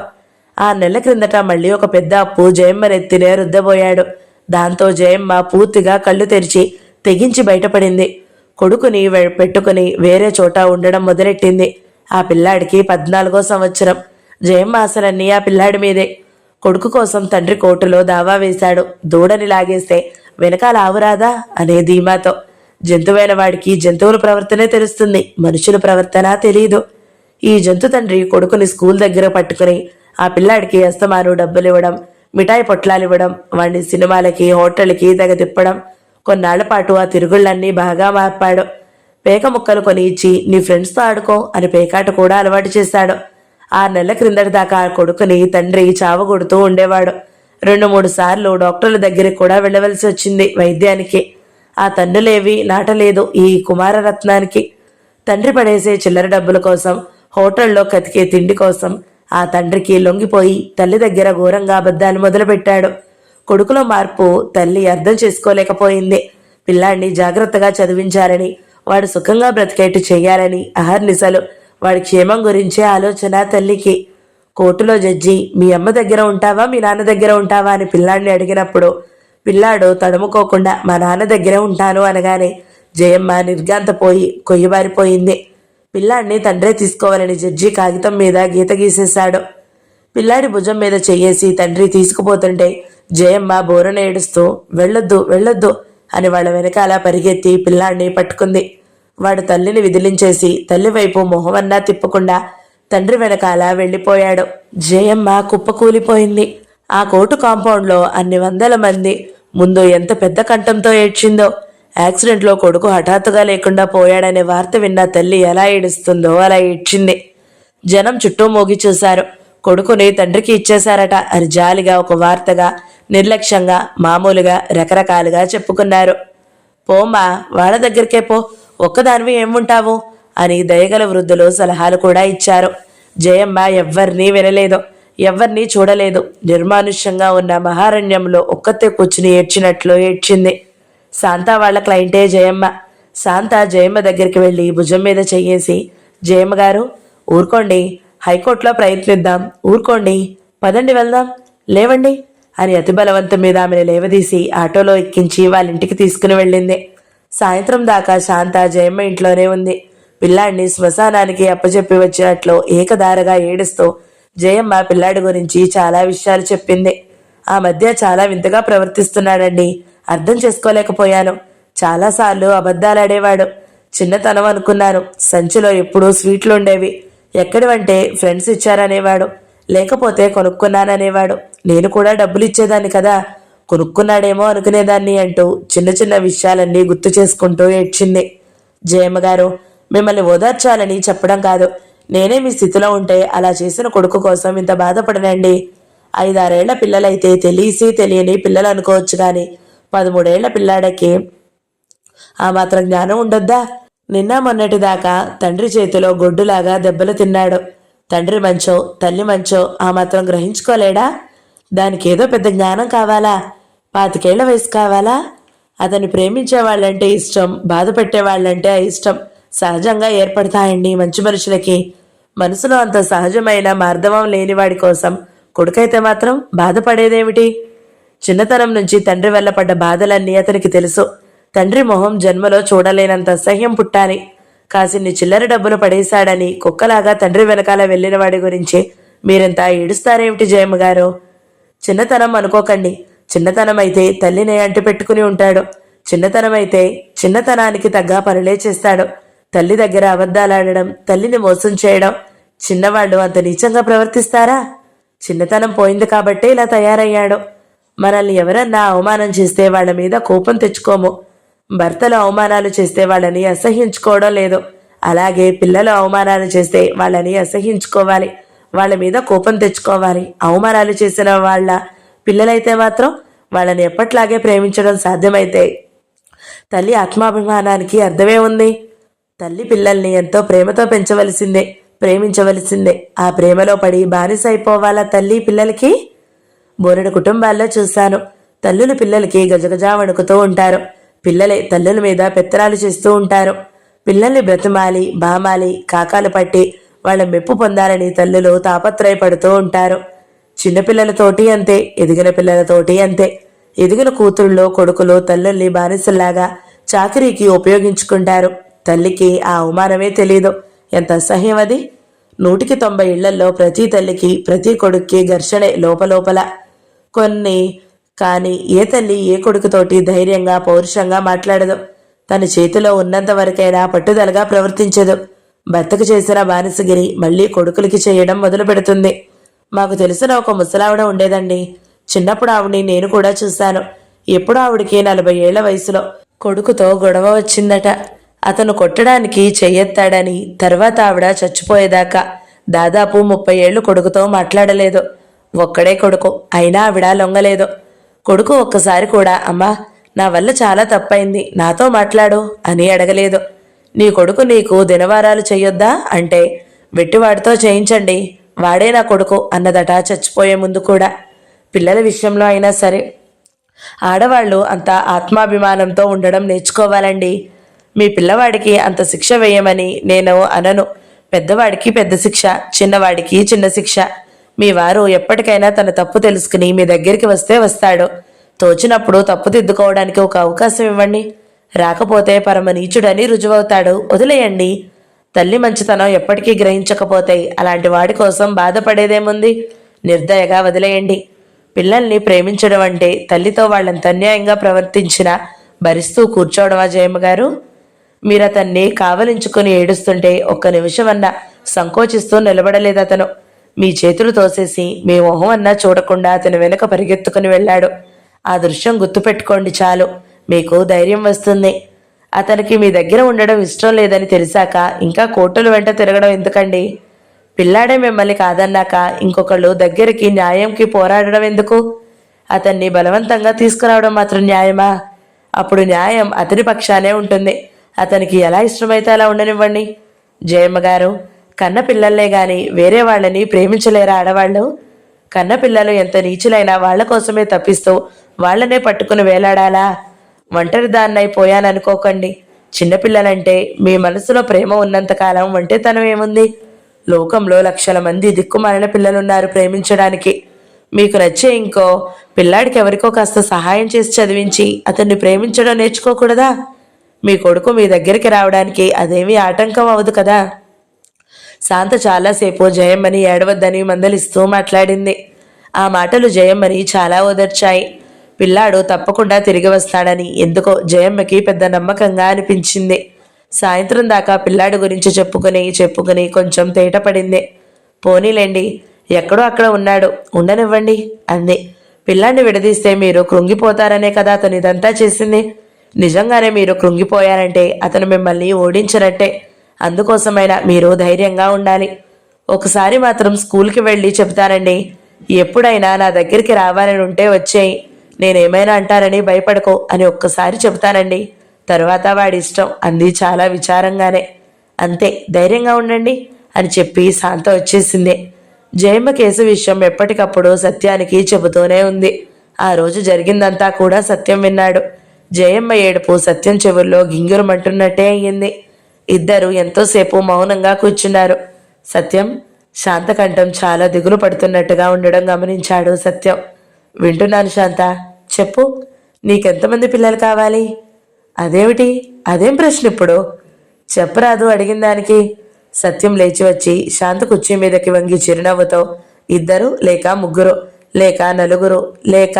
6 నెలల క్రిందట మళ్ళీ ఒక పెద్ద అప్పు జయమ్మ నెత్తినే రుద్దబోయాడు. దాంతో జయమ్మ పూర్తిగా కళ్ళు తెరిచి తెగించి బయటపడింది. కొడుకుని పెట్టుకుని వేరే చోట ఉండడం మొదలెట్టింది. ఆ పిల్లాడికి 14వ సంవత్సరం. జయమ్మ ఆశలన్నీ ఆ పిల్లాడి మీదే. కొడుకు కోసం తండ్రి కోర్టులో దావా వేశాడు. దూడని లాగేస్తే వెనకాల ఆవురాదా అనే ధీమాతో. జంతువైన వాడికి జంతువుల ప్రవర్తనే తెలుస్తుంది, మనుషుల ప్రవర్తన తెలియదు. ఈ జంతు తండ్రి కొడుకుని స్కూల్ దగ్గర పట్టుకుని ఆ పిల్లాడికి అస్తమాను డబ్బులు ఇవ్వడం, మిఠాయి పొట్లాలు ఇవ్వడం, వాడిని సినిమాలకి, హోటల్కి తెగ తిప్పడం. కొన్నాళ్ల పాటు ఆ తిరుగుళ్ళన్నీ బాగా మార్పాడు. పేక ముక్కలు కొని ఇచ్చి నీ ఫ్రెండ్స్తో ఆడుకో అని పేకాట కూడా అలవాటు చేశాడు. 6 నెలల క్రిందటి దాకా ఆ కొడుకుని తండ్రి చావగొడుతూ ఉండేవాడు. 2-3 సార్లు డాక్టర్ల దగ్గరికి కూడా వెళ్ళవలసి వచ్చింది వైద్యానికి. ఆ తన్నులేవి నాటలేదు ఈ కుమారరత్నానికి. తండ్రి పడేసే చిల్లర డబ్బుల కోసం, హోటల్లో కతికే తిండి కోసం ఆ తండ్రికి లొంగిపోయి తల్లి దగ్గర ఘోరంగా అబద్ధాలు మొదలుపెట్టాడు. కొడుకులో మార్పు తల్లి అర్థం చేసుకోలేకపోయింది. పిల్లాడిని జాగ్రత్తగా చదివించాలని, వాడు సుఖంగా బ్రతికేట్టు చెయ్యాలని అహర్నిశలు వాడి క్షేమం గురించే ఆలోచన తల్లికి. కోర్టులో జడ్జి మీ అమ్మ దగ్గర ఉంటావా మీ నాన్న దగ్గర ఉంటావా అని పిల్లాడిని అడిగినప్పుడు పిల్లాడు తడుముకోకుండా మా నాన్న దగ్గరే ఉంటాను అనగానే జయమ్మ నిర్గాంతపోయి కొయ్యబారిపోయింది. పిల్లాడిని తండ్రే తీసుకోవాలని జడ్జి కాగితం మీద గీత గీసేశాడు. పిల్లాడి భుజం మీద చెయ్యేసి తండ్రి తీసుకుపోతుంటే జయమ్మ బోరన ఏడుస్తూ వెళ్ళొద్దు వెళ్ళొద్దు అని వాళ్ళ వెనకాల పరిగెత్తి పిల్లాడిని పట్టుకుంది. వాడు తల్లిని విదిలించేసి తల్లి వైపు మొహమన్నా తిప్పకుండా తండ్రి వెనకాల వెళ్ళిపోయాడు. జయమ్మ కుప్పకూలిపోయింది. ఆ కోర్టు కాంపౌండ్లో అన్ని వందల మంది ముందు ఎంత పెద్ద కంఠంతో ఏడ్చిందో. యాక్సిడెంట్లో కొడుకు హఠాత్తుగా లేకుండా పోయాడనే వార్త విన్న తల్లి ఎలా ఏడుస్తుందో అలా ఏడ్చింది. జనం చుట్టూ మోగి చూశారు. కొడుకుని తండ్రికి ఇచ్చేశారట అని జాలిగా ఒక వార్తగా, నిర్లక్ష్యంగా, మామూలుగా రకరకాలుగా చెప్పుకున్నారు. పోమ్మా వాళ్ళ దగ్గరికే పో, ఒక్కదానివి ఏముంటావు అని దయగల వృద్ధులు సలహాలు కూడా ఇచ్చారు. జయమ్మ ఎవ్వరినీ వినలేదు, ఎవ్వరినీ చూడలేదు. నిర్మానుష్యంగా ఉన్న మహారణ్యంలో ఒక్కతే కూర్చుని ఏడ్చినట్లు ఏడ్చింది. శాంత వాళ్ళ క్లయింటే జయమ్మ. శాంత జయమ్మ దగ్గరికి వెళ్ళి భుజం మీద చెయ్యేసి, జయమ్మ గారు ఊరుకోండి, హైకోర్టులో ప్రయత్నిద్దాం, ఊరుకోండి, పదండి వెళ్దాం, లేవండి అని అతి బలవంతం మీద ఆమెను లేవదీసి ఆటోలో ఎక్కించి వాళ్ళ ఇంటికి తీసుకుని వెళ్ళింది. సాయంత్రం దాకా శాంత జయమ్మ ఇంట్లోనే ఉంది. పిల్లాడిని శ్మశానానికి అప్పచెప్పి వచ్చినట్లు ఏకధారగా ఏడుస్తూ జయమ్మ పిల్లాడి గురించి చాలా విషయాలు చెప్పింది. ఆ మధ్య చాలా వింతగా ప్రవర్తిస్తున్నాడండి, అర్థం చేసుకోలేకపోయాను. చాలాసార్లు అబద్ధాలాడేవాడు. చిన్నతనం అనుకున్నాను. సంచిలో ఎప్పుడూ స్వీట్లు ఉండేవి. ఎక్కడివంటే ఫ్రెండ్స్ ఇచ్చారనేవాడు, లేకపోతే కొనుక్కున్నాననేవాడు. నేను కూడా డబ్బులు ఇచ్చేదాన్ని కదా, కొనుక్కున్నాడేమో అనుకునేదాన్ని అంటూ చిన్న చిన్న విషయాలన్నీ గుర్తు చేసుకుంటూ ఏడ్చింది. జయమ్మ గారు, మిమ్మల్ని ఓదార్చాలని చెప్పడం కాదు. నేనే మీ స్థితిలో ఉంటే అలా చేసిన కొడుకు కోసం ఇంత బాధపడనండి. 5-6 ఏళ్ల పిల్లలైతే తెలిసి తెలియని పిల్లలు అనుకోవచ్చు కానీ 13 ఏళ్ల పిల్లాడకి ఆ మాత్రం జ్ఞానం ఉండొద్దా? నిన్న మొన్నటి దాకా తండ్రి చేతిలో గొడ్డులాగా దెబ్బలు తిన్నాడు. తండ్రి మంచో తల్లి మంచో ఆ మాత్రం గ్రహించుకోలేడా? దానికి ఏదో పెద్ద జ్ఞానం కావాలా? 25 వయసు కావాలా? అతన్ని ప్రేమించే వాళ్ళంటే ఇష్టం, బాధ పెట్టేవాళ్ళంటే ఇష్టం సహజంగా ఏర్పడతాయండి మంచి మనుషులకి. మనసులో అంత సహజమైన మార్ధవం లేనివాడి కోసం కొడుకైతే మాత్రం బాధపడేదేమిటి? చిన్నతనం నుంచి తండ్రి వల్ల పడ్డ బాధలన్నీ అతనికి తెలుసు. తండ్రి మొహం జన్మలో చూడలేనంత అసహ్యం పుట్టాలి. కాసిన్ని చిల్లర డబ్బులు పడేశాడని కుక్కలాగా తండ్రి వెనకాల వెళ్ళిన వాడి గురించి మీరెంత ఏడుస్తారేమిటి జయమ్మ గారు? చిన్నతనం అనుకోకండి. చిన్నతనం అయితే తల్లిని అంటి పెట్టుకుని ఉంటాడు. చిన్నతనం అయితే చిన్నతనానికి తగ్గ పనులే చేస్తాడు. తల్లి దగ్గర అబద్ధాలాడడం, తల్లిని మోసం చేయడం. చిన్నవాళ్ళు అంత నీచంగా ప్రవర్తిస్తారా? చిన్నతనం పోయింది కాబట్టే ఇలా తయారయ్యాడు. మనల్ని ఎవరన్నా అవమానం చేస్తే వాళ్ళ మీద కోపం తెచ్చుకోము. భర్తలు అవమానాలు చేస్తే వాళ్ళని అసహ్యించుకోవడం లేదు. అలాగే పిల్లలు అవమానాలు చేస్తే వాళ్ళని అసహ్యించుకోవాలి, వాళ్ళ మీద కోపం తెచ్చుకోవాలి. అవమానాలు చేసిన వాళ్ళ పిల్లలైతే మాత్రం వాళ్ళని ఎప్పట్లాగే ప్రేమించడం సాధ్యమైతే తల్లి ఆత్మాభిమానానికి అర్థమే ఉంది. తల్లి పిల్లల్ని ఎంతో ప్రేమతో పెంచవలసిందే, ప్రేమించవలసిందే. ఆ ప్రేమలో పడి బానిస అయిపోవాలా తల్లి పిల్లలకి? బోరెడు కుటుంబాల్లో చూశాను. తల్లులు పిల్లలకి గజగజా వణుకుతూ ఉంటారు. పిల్లలే తల్లుల మీద పెత్తనాలు చేస్తూ ఉంటారు. పిల్లల్ని బ్రతిమాలి బామాలి కాకాలు పట్టి వాళ్ళ మెప్పు పొందాలని తల్లులు తాపత్రయపడుతూ ఉంటారు. చిన్నపిల్లలతోటి అంతే, ఎదిగిన పిల్లలతోటి అంతే. ఎదిగిన కూతుళ్ళో కొడుకులు తల్లుల్ని బానిసల్లాగా చాకరీకి ఉపయోగించుకుంటారు. తల్లికి ఆ అవమానమే తెలీదు. ఎంత అసహ్యం అది! 190 ఇళ్లల్లో ప్రతి తల్లికి ప్రతి కొడుక్కి ఘర్షణే లోపలోపల. కొన్ని కానీ ఏ తల్లి ఏ కొడుకుతోటి ధైర్యంగా పౌరుషంగా మాట్లాడదు. తన చేతిలో ఉన్నంత వరకైనా పట్టుదలగా ప్రవర్తించదు. భర్తకు చేసిన బానిసగిరి మళ్ళీ కొడుకులకి చేయడం మొదలు పెడుతుంది. మాకు తెలిసిన ఒక ముసలావిడ ఉండేదండి. చిన్నప్పుడు ఆవిడ్ని నేను కూడా చూశాను. ఎప్పుడు ఆవిడికి 40 ఏళ్ల వయసులో కొడుకుతో గొడవ వచ్చిందట. అతను కొట్టడానికి చెయ్యెత్తాడని తర్వాత ఆవిడ చచ్చిపోయేదాకా దాదాపు 30 ఏళ్లు కొడుకుతో మాట్లాడలేదు. ఒక్కడే కొడుకు, అయినా ఆవిడ లొంగలేదు. కొడుకు ఒక్కసారి కూడా అమ్మా నా వల్ల చాలా తప్పైంది, నాతో మాట్లాడు అని అడగలేదు. నీ కొడుకు నీకు దినవారాలు చెయ్యొద్దా అంటే వెట్టివాడితో చేయించండి, వాడే నా కొడుకు అన్నదట చచ్చిపోయే ముందు కూడా. పిల్లల విషయంలో అయినా సరే ఆడవాళ్ళు అంత ఆత్మాభిమానంతో ఉండడం నేర్చుకోవాలండి. మీ పిల్లవాడికి అంత శిక్ష వేయమని నేను అనను. పెద్దవాడికి పెద్ద శిక్ష, చిన్నవాడికి చిన్న శిక్ష. మీ వారు ఎప్పటికైనా తన తప్పు తెలుసుకుని మీ దగ్గరికి వస్తే వస్తాడు. తోచినప్పుడు తప్పు దిద్దుకోవడానికి ఒక అవకాశం ఇవ్వండి. రాకపోతే పరమ నీచుడని రుజువవుతాడు, వదిలేయండి. తల్లి మంచితనం ఎప్పటికీ గ్రహించకపోతే అలాంటి వాడి కోసం బాధపడేదేముంది? నిర్దయగా వదిలేయండి. పిల్లల్ని ప్రేమించడం అంటే తల్లితో వాళ్ళంత అన్యాయంగా ప్రవర్తించినా భరిస్తూ కూర్చోవడమా జయమ్మ గారు? మీరు అతన్ని కావలించుకుని ఏడుస్తుంటే ఒక్క నిమిషమన్నా సంకోచిస్తూ నిలబడలేదు అతను. మీ చేతులు తోసేసి మీ మొహం అన్నా చూడకుండా అతని వెనుక పరిగెత్తుకుని వెళ్ళాడు. ఆ దృశ్యం గుర్తుపెట్టుకోండి చాలు, మీకు ధైర్యం వస్తుంది. అతనికి మీ దగ్గర ఉండడం ఇష్టం లేదని తెలిసాక ఇంకా కోర్టుల వెంట తిరగడం ఎందుకండి? పిల్లాడే మిమ్మల్ని కాదన్నాక ఇంకొకళ్ళు దగ్గరికి న్యాయంకి పోరాడడం ఎందుకు? అతన్ని బలవంతంగా తీసుకురావడం మాత్రం న్యాయమా? అప్పుడు న్యాయం అతని పక్షానే ఉంటుంది. అతనికి ఎలా ఇష్టమైతే అలా ఉండనివ్వండి. జయమ్మ గారు, కన్న పిల్లలే గాని వేరే వాళ్ళని ప్రేమించలేరా ఆడవాళ్ళు? కన్న పిల్లలు ఎంత నీచులైనా వాళ్ల కోసమే తప్పిస్తూ వాళ్లనే పట్టుకుని వేలాడాలా? ఒంటరిదాన్నైపోయాననుకోకండి. చిన్నపిల్లలంటే మీ మనసులో ప్రేమ ఉన్నంతకాలం ఒంటరితనం ఏముంది? లోకంలో లక్షల మంది దిక్కుమాలిన పిల్లలున్నారు ప్రేమించడానికి. మీకు నచ్చే ఇంకో పిల్లాడికి ఎవరికో కాస్త సహాయం చేసి చదివించి అతన్ని ప్రేమించడం నేర్చుకోకూడదా? మీ కొడుకు మీ దగ్గరికి రావడానికి అదేమీ ఆటంకం అవ్వదు కదా. శాంత చాలాసేపు జయమ్మని ఏడవద్దని మందలిస్తూ మాట్లాడింది. ఆ మాటలు జయమ్మని చాలా ఓదార్చాయి. పిల్లాడు తప్పకుండా తిరిగి వస్తాడని ఎందుకో జయమ్మకి పెద్ద నమ్మకంగా అనిపించింది. సాయంత్రం దాకా పిల్లాడి గురించి చెప్పుకుని కొంచెం తేటపడింది. పోనీలేండి, ఎక్కడో అక్కడ ఉన్నాడు, ఉండనివ్వండి అంది. పిల్లాన్ని విడదీస్తే మీరు కృంగిపోతారనే కదా అతను ఇదంతా చేసింది. నిజంగానే మీరు కృంగిపోయారంటే అతను మిమ్మల్ని ఓడించినట్టే. అందుకోసమైనా మీరు ధైర్యంగా ఉండాలి. ఒకసారి మాత్రం స్కూల్కి వెళ్ళి చెప్తానండి. ఎప్పుడైనా నా దగ్గరికి రావాలని ఉంటే వచ్చేయి, నేనేమైనా అంటానని భయపడకో అని ఒక్కసారి చెబుతానండి. తర్వాత వాడి ఇష్టం అంది చాలా విచారంగానే. అంతే, ధైర్యంగా ఉండండి. అని చెప్పి శాంత వచ్చేసింది. జయమ్మ కేసు విషయం ఎప్పటికప్పుడు సత్యానికి చెబుతూనే ఉంది. ఆ రోజు జరిగిందంతా కూడా సత్యం విన్నాడు. జయమ్మ ఏడుపు సత్యం చెవుల్లో గింగిరుమంటున్నట్టే అయ్యింది. ఇద్దరు ఎంతోసేపు మౌనంగా కూర్చున్నారు. సత్యం శాంతకంఠం చాలా దిగులు పడుతున్నట్టుగా ఉండడం గమనించాడు సత్యం. వింటున్నాను శాంత, చెప్పు, నీకెంతమంది పిల్లలు కావాలి? అదేమిటి, అదేం ప్రశ్న ఇప్పుడు? చెప్పరాదు అడిగిన దానికి. సత్యం లేచి వచ్చి శాంత కుర్చీ మీదకి వంగి చిరునవ్వుతో ఇద్దరు లేక ముగ్గురు లేక నలుగురు లేక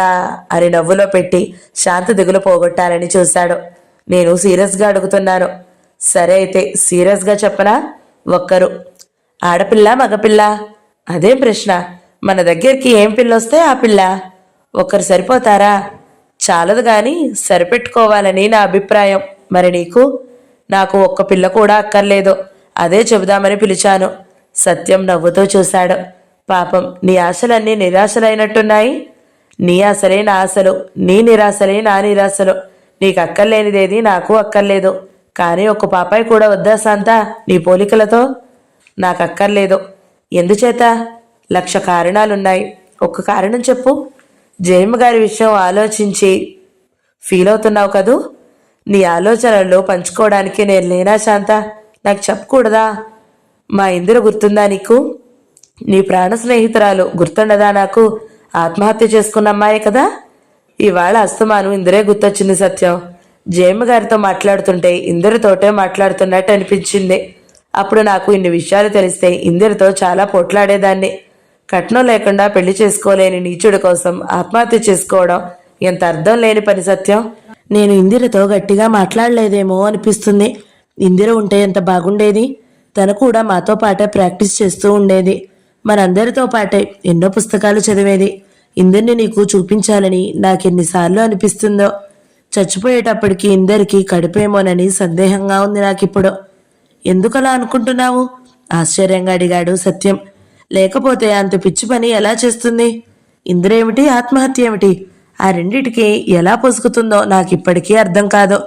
అని నవ్వులో పెట్టి శాంత దిగులు పోగొట్టాలని చూశాడు. నేను సీరియస్గా అడుగుతున్నాను. సరే అయితే సీరియస్గా చెప్పనా? ఒక్కరు. ఆడపిల్ల మగపిల్ల? అదేం ప్రశ్న? మన దగ్గరికి ఏం పిల్ల వస్తే ఆ పిల్ల. ఒక్కరు సరిపోతారా? చాలదు గాని సరిపెట్టుకోవాలని నా అభిప్రాయం. మరి నీకు? నాకు ఒక్క పిల్ల కూడా అక్కర్లేదు. అదే చెబుదామని పిలిచాను. సత్యం నవ్వుతూ చూశాడు. పాపం, నీ ఆశలన్నీ నిరాశలైనట్టున్నాయి. నీ ఆశలే నా ఆశలు, నీ నిరాశలే నా నిరాశలు. నీకు అక్కర్లేనిదేది నాకు అక్కర్లేదు. కానీ ఒక్క పాపాయి కూడా వద్దా శాంత నీ పోలికలతో? నాకు అక్కర్లేదు. ఎందుచేత? 1,00,000 కారణాలున్నాయి. ఒక్క కారణం చెప్పు. జయమ్మ గారి విషయం ఆలోచించి ఫీల్ అవుతున్నావు కదూ? నీ ఆలోచనలు పంచుకోవడానికి నేను లేనా శాంత? నాకు చెప్పకూడదా? మా ఇందిర గుర్తుందా నీకు? నీ ప్రాణ స్నేహితురాలు గుర్తుండదా నాకు? ఆత్మహత్య చేసుకున్న అమ్మాయే కదా. ఇవాళ అస్తమాను ఇందిరే గుర్తొచ్చింది సత్యం. జయమ్మ గారితో మాట్లాడుతుంటే ఇందిరతోటే మాట్లాడుతున్నట్టు అనిపించింది. అప్పుడు నాకు ఇన్ని విషయాలు తెలిస్తే ఇందిరతో చాలా పోట్లాడేదాన్ని. కట్నం లేకుండా పెళ్లి చేసుకోలేని నీచుడి కోసం ఆత్మహత్య చేసుకోవడం ఎంత అర్థం లేని పని సత్యం. నేను ఇందిరతో గట్టిగా మాట్లాడలేదేమో అనిపిస్తుంది. ఇందిర ఉంటే ఎంత బాగుండేది. తను కూడా మాతో పాటే ప్రాక్టీస్ చేస్తూ ఉండేది. మనందరితో పాటే ఎన్నో పుస్తకాలు చదివేది. ఇందరిని నీకు చూపించాలని నాకెన్నిసార్లు అనిపిస్తుందో. చచ్చిపోయేటప్పటికి ఇందరికి కడుపేమోనని సందేహంగా ఉంది నాకిప్పుడు. ఎందుకలా అనుకుంటున్నావు? ఆశ్చర్యంగా అడిగాడు సత్యం. లేకపోతే అంత పిచ్చి పని ఎలా చేస్తుంది? ఇంద్రేమిటి, ఆత్మహత్య ఏమిటి? ఆ రెండిటికి ఎలా పొసుకుతుందో నాకిప్పటికీ అర్థం కాదు.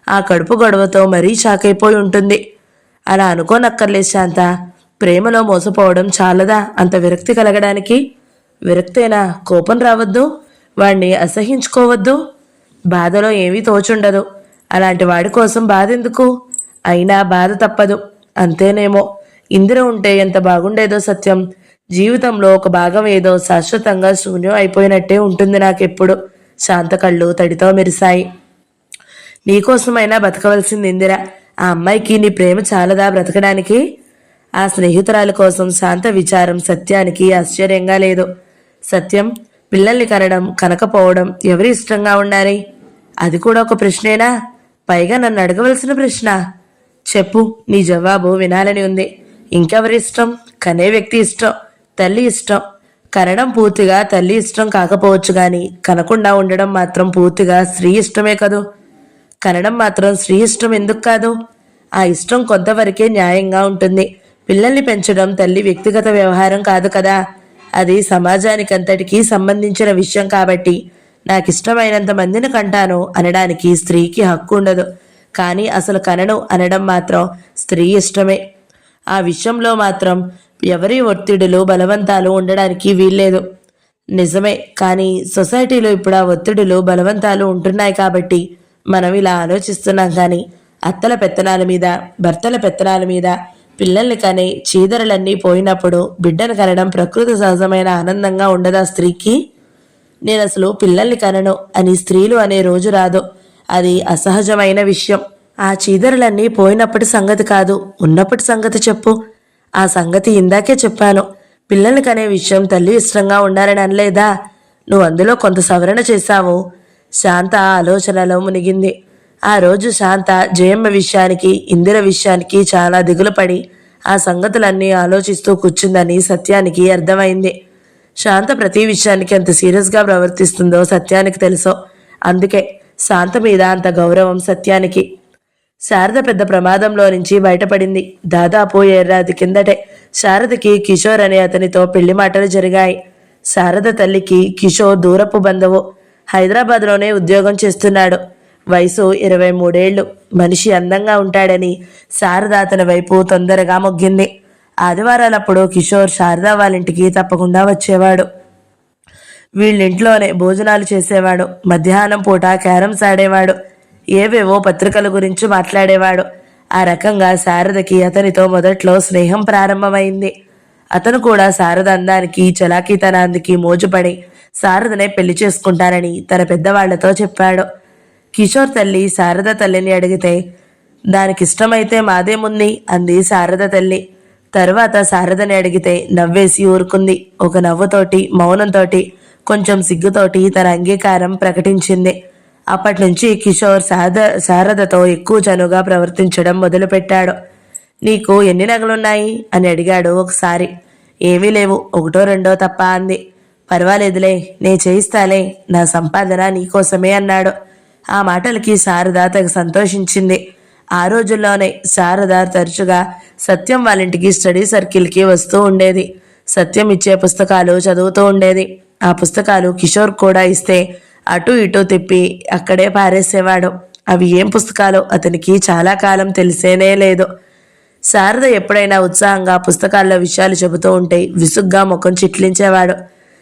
ఆ కడుపు గొడవతో మరీ షాక్ అయిపోయి ఉంటుంది. అలా అనుకోనక్కర్లేదు శాంత. ప్రేమలో మోసపోవడం చాలదా అంత విరక్తి కలగడానికి? విరక్తేనా? కోపం రావద్దు? వాణ్ణి అసహించుకోవద్దు? బాధలో ఏమీ తోచుండదు. అలాంటి వాడి కోసం బాధ ఎందుకు? అయినా బాధ తప్పదు. అంతేనేమో. ఇందిర ఉంటే ఎంత బాగుండేదో సత్యం. జీవితంలో ఒక భాగం ఏదో శాశ్వతంగా శూన్యం అయిపోయినట్టే ఉంటుంది నాకెప్పుడు. శాంత కళ్ళు తడితో మెరిశాయి. నీకోసమైనా బతకవలసింది ఇందిర. ఆ అమ్మాయికి నీ ప్రేమ చాలదా బ్రతకడానికి? ఆ స్నేహితురాలి కోసం శాంత విచారం సత్యానికి ఆశ్చర్యంగా లేదు. సత్యం, పిల్లల్ని కనడం కనకపోవడం ఎవరి ఇష్టంగా ఉండాలి? అది కూడా ఒక ప్రశ్నేనా? పైగా నన్ను అడగవలసిన ప్రశ్న. చెప్పు, నీ జవాబు వినాలని ఉంది. ఇంకెవరి ఇష్టం? కనే వ్యక్తి ఇష్టం, తల్లి ఇష్టం. కనడం పూర్తిగా తల్లి ఇష్టం కాకపోవచ్చు గాని కనకుండా ఉండడం మాత్రం పూర్తిగా స్త్రీ ఇష్టమే కదూ. కనడం మాత్రం స్త్రీ ఇష్టం ఎందుకు కాదు? ఆ ఇష్టం కొంతవరకే న్యాయంగా ఉంటుంది. పిల్లల్ని పెంచడం తల్లి వ్యక్తిగత వ్యవహారం కాదు కదా. అది సమాజానికంతటికీ సంబంధించిన విషయం కాబట్టి నాకిష్టమైనంత మందిని కంటాను అనడానికి స్త్రీకి హక్కు ఉండదు. కానీ అసలు కనను అనడం మాత్రం స్త్రీ ఇష్టమే. ఆ విషయంలో మాత్రం ఎవరి ఒత్తిడులు బలవంతాలు ఉండడానికి వీల్లేదు. నిజమే, కానీ సొసైటీలో ఇప్పుడు ఆ ఒత్తిడులు బలవంతాలు ఉంటున్నాయి కాబట్టి మనం ఇలా ఆలోచిస్తున్నాం. కానీ అత్తల పెత్తనాల మీద, భర్తల పెత్తనాల మీద పిల్లల్ని కనే చీదరలన్నీ పోయినప్పుడు బిడ్డను కనడం ప్రకృతి సహజమైన ఆనందంగా ఉండదా స్త్రీకి? నేను అసలు పిల్లల్ని కనను అని స్త్రీలు అనే రోజు రాదు. అది అసహజమైన విషయం. ఆ చీదరలన్నీ పోయినప్పటి సంగతి కాదు, ఉన్నప్పటి సంగతి చెప్పు. ఆ సంగతి ఇందాకే చెప్పాను. పిల్లల్ని కనే విషయం తల్లి ఇష్టంగా ఉండాలని అనలేదా? నువ్వు అందులో కొంత సవరణ చేశావు. శాంత ఆలోచనలో మునిగింది. ఆ రోజు శాంత జయమ్మ విషయానికి, ఇందిర విషయానికి చాలా దిగులు పడి ఆ సంగతులన్నీ ఆలోచిస్తూ కూర్చుందని సత్యానికి అర్థమైంది. శాంత ప్రతి విషయానికి ఎంత సీరియస్గా ప్రవర్తిస్తుందో సత్యానికి తెలుసు. అందుకే శాంత మీద అంత గౌరవం సత్యానికి. శారద పెద్ద ప్రమాదంలో నుంచి బయటపడింది. దాదాపు 7 ఏళ్ల కిందటే శారదకి కిషోర్ అనే అతనితో పెళ్లి మాటలు జరిగాయి. శారద తల్లికి కిషోర్ దూరపు బంధువు. హైదరాబాద్లోనే ఉద్యోగం చేస్తున్నాడు. వయసు 23 ఏళ్లు. మనిషి అందంగా ఉంటాడని శారద అతని వైపు తొందరగా మొగ్గింది. ఆదివారాలప్పుడు కిషోర్ శారదా వాళ్ళింటికి తప్పకుండా వచ్చేవాడు. వీళ్ళింట్లోనే భోజనాలు చేసేవాడు. మధ్యాహ్నం పూట క్యారమ్స్ ఆడేవాడు. ఏవేవో పత్రికల గురించి మాట్లాడేవాడు. ఆ రకంగా శారదకి అతనితో మొదట్లో స్నేహం ప్రారంభమైంది. అతను కూడా శారద అందానికి చలాకీతనానికి మోజుపడి శారదనే పెళ్లి చేసుకుంటానని తన పెద్దవాళ్లతో చెప్పాడు. కిషోర్ తల్లి శారద తల్లిని అడిగితే దానికిష్టమైతే మాదేముంది అంది శారద తల్లి. తరువాత శారదని అడిగితే నవ్వేసి ఊరుకుంది. ఒక నవ్వుతోటి, మౌనంతోటి, కొంచెం సిగ్గుతోటి తన అంగీకారం ప్రకటించింది. అప్పటి నుంచి కిషోర్ శారదతో ఎక్కువ చనువుగా ప్రవర్తించడం మొదలుపెట్టాడు. నీకు ఎన్ని నగలున్నాయి అని అడిగాడు ఒకసారి. ఏమీ లేవు, ఒకటో రెండో తప్ప అంది. పర్వాలేదులే, నే చేయిస్తాలే, నా సంపాదన నీకోసమే అన్నాడు. ఆ మాటలకి శారద తెగ సంతోషించింది. ఆ రోజుల్లోనే శారద తరచుగా సత్యం వాళ్ళింటికి స్టడీ సర్కిల్కి వస్తూ ఉండేది. సత్యం ఇచ్చే పుస్తకాలు చదువుతూ ఉండేది. ఆ పుస్తకాలు కిషోర్ కూడా ఇస్తే అటు ఇటు తిప్పి అక్కడే పారేసేవాడు. అవి ఏం పుస్తకాలు అతనికి చాలా కాలం తెలిసేనే లేదు. శారద ఎప్పుడైనా ఉత్సాహంగా పుస్తకాల్లో విషయాలు చెబుతూ ఉంటే విసుగ్గా ముఖం చిట్లించేవాడు.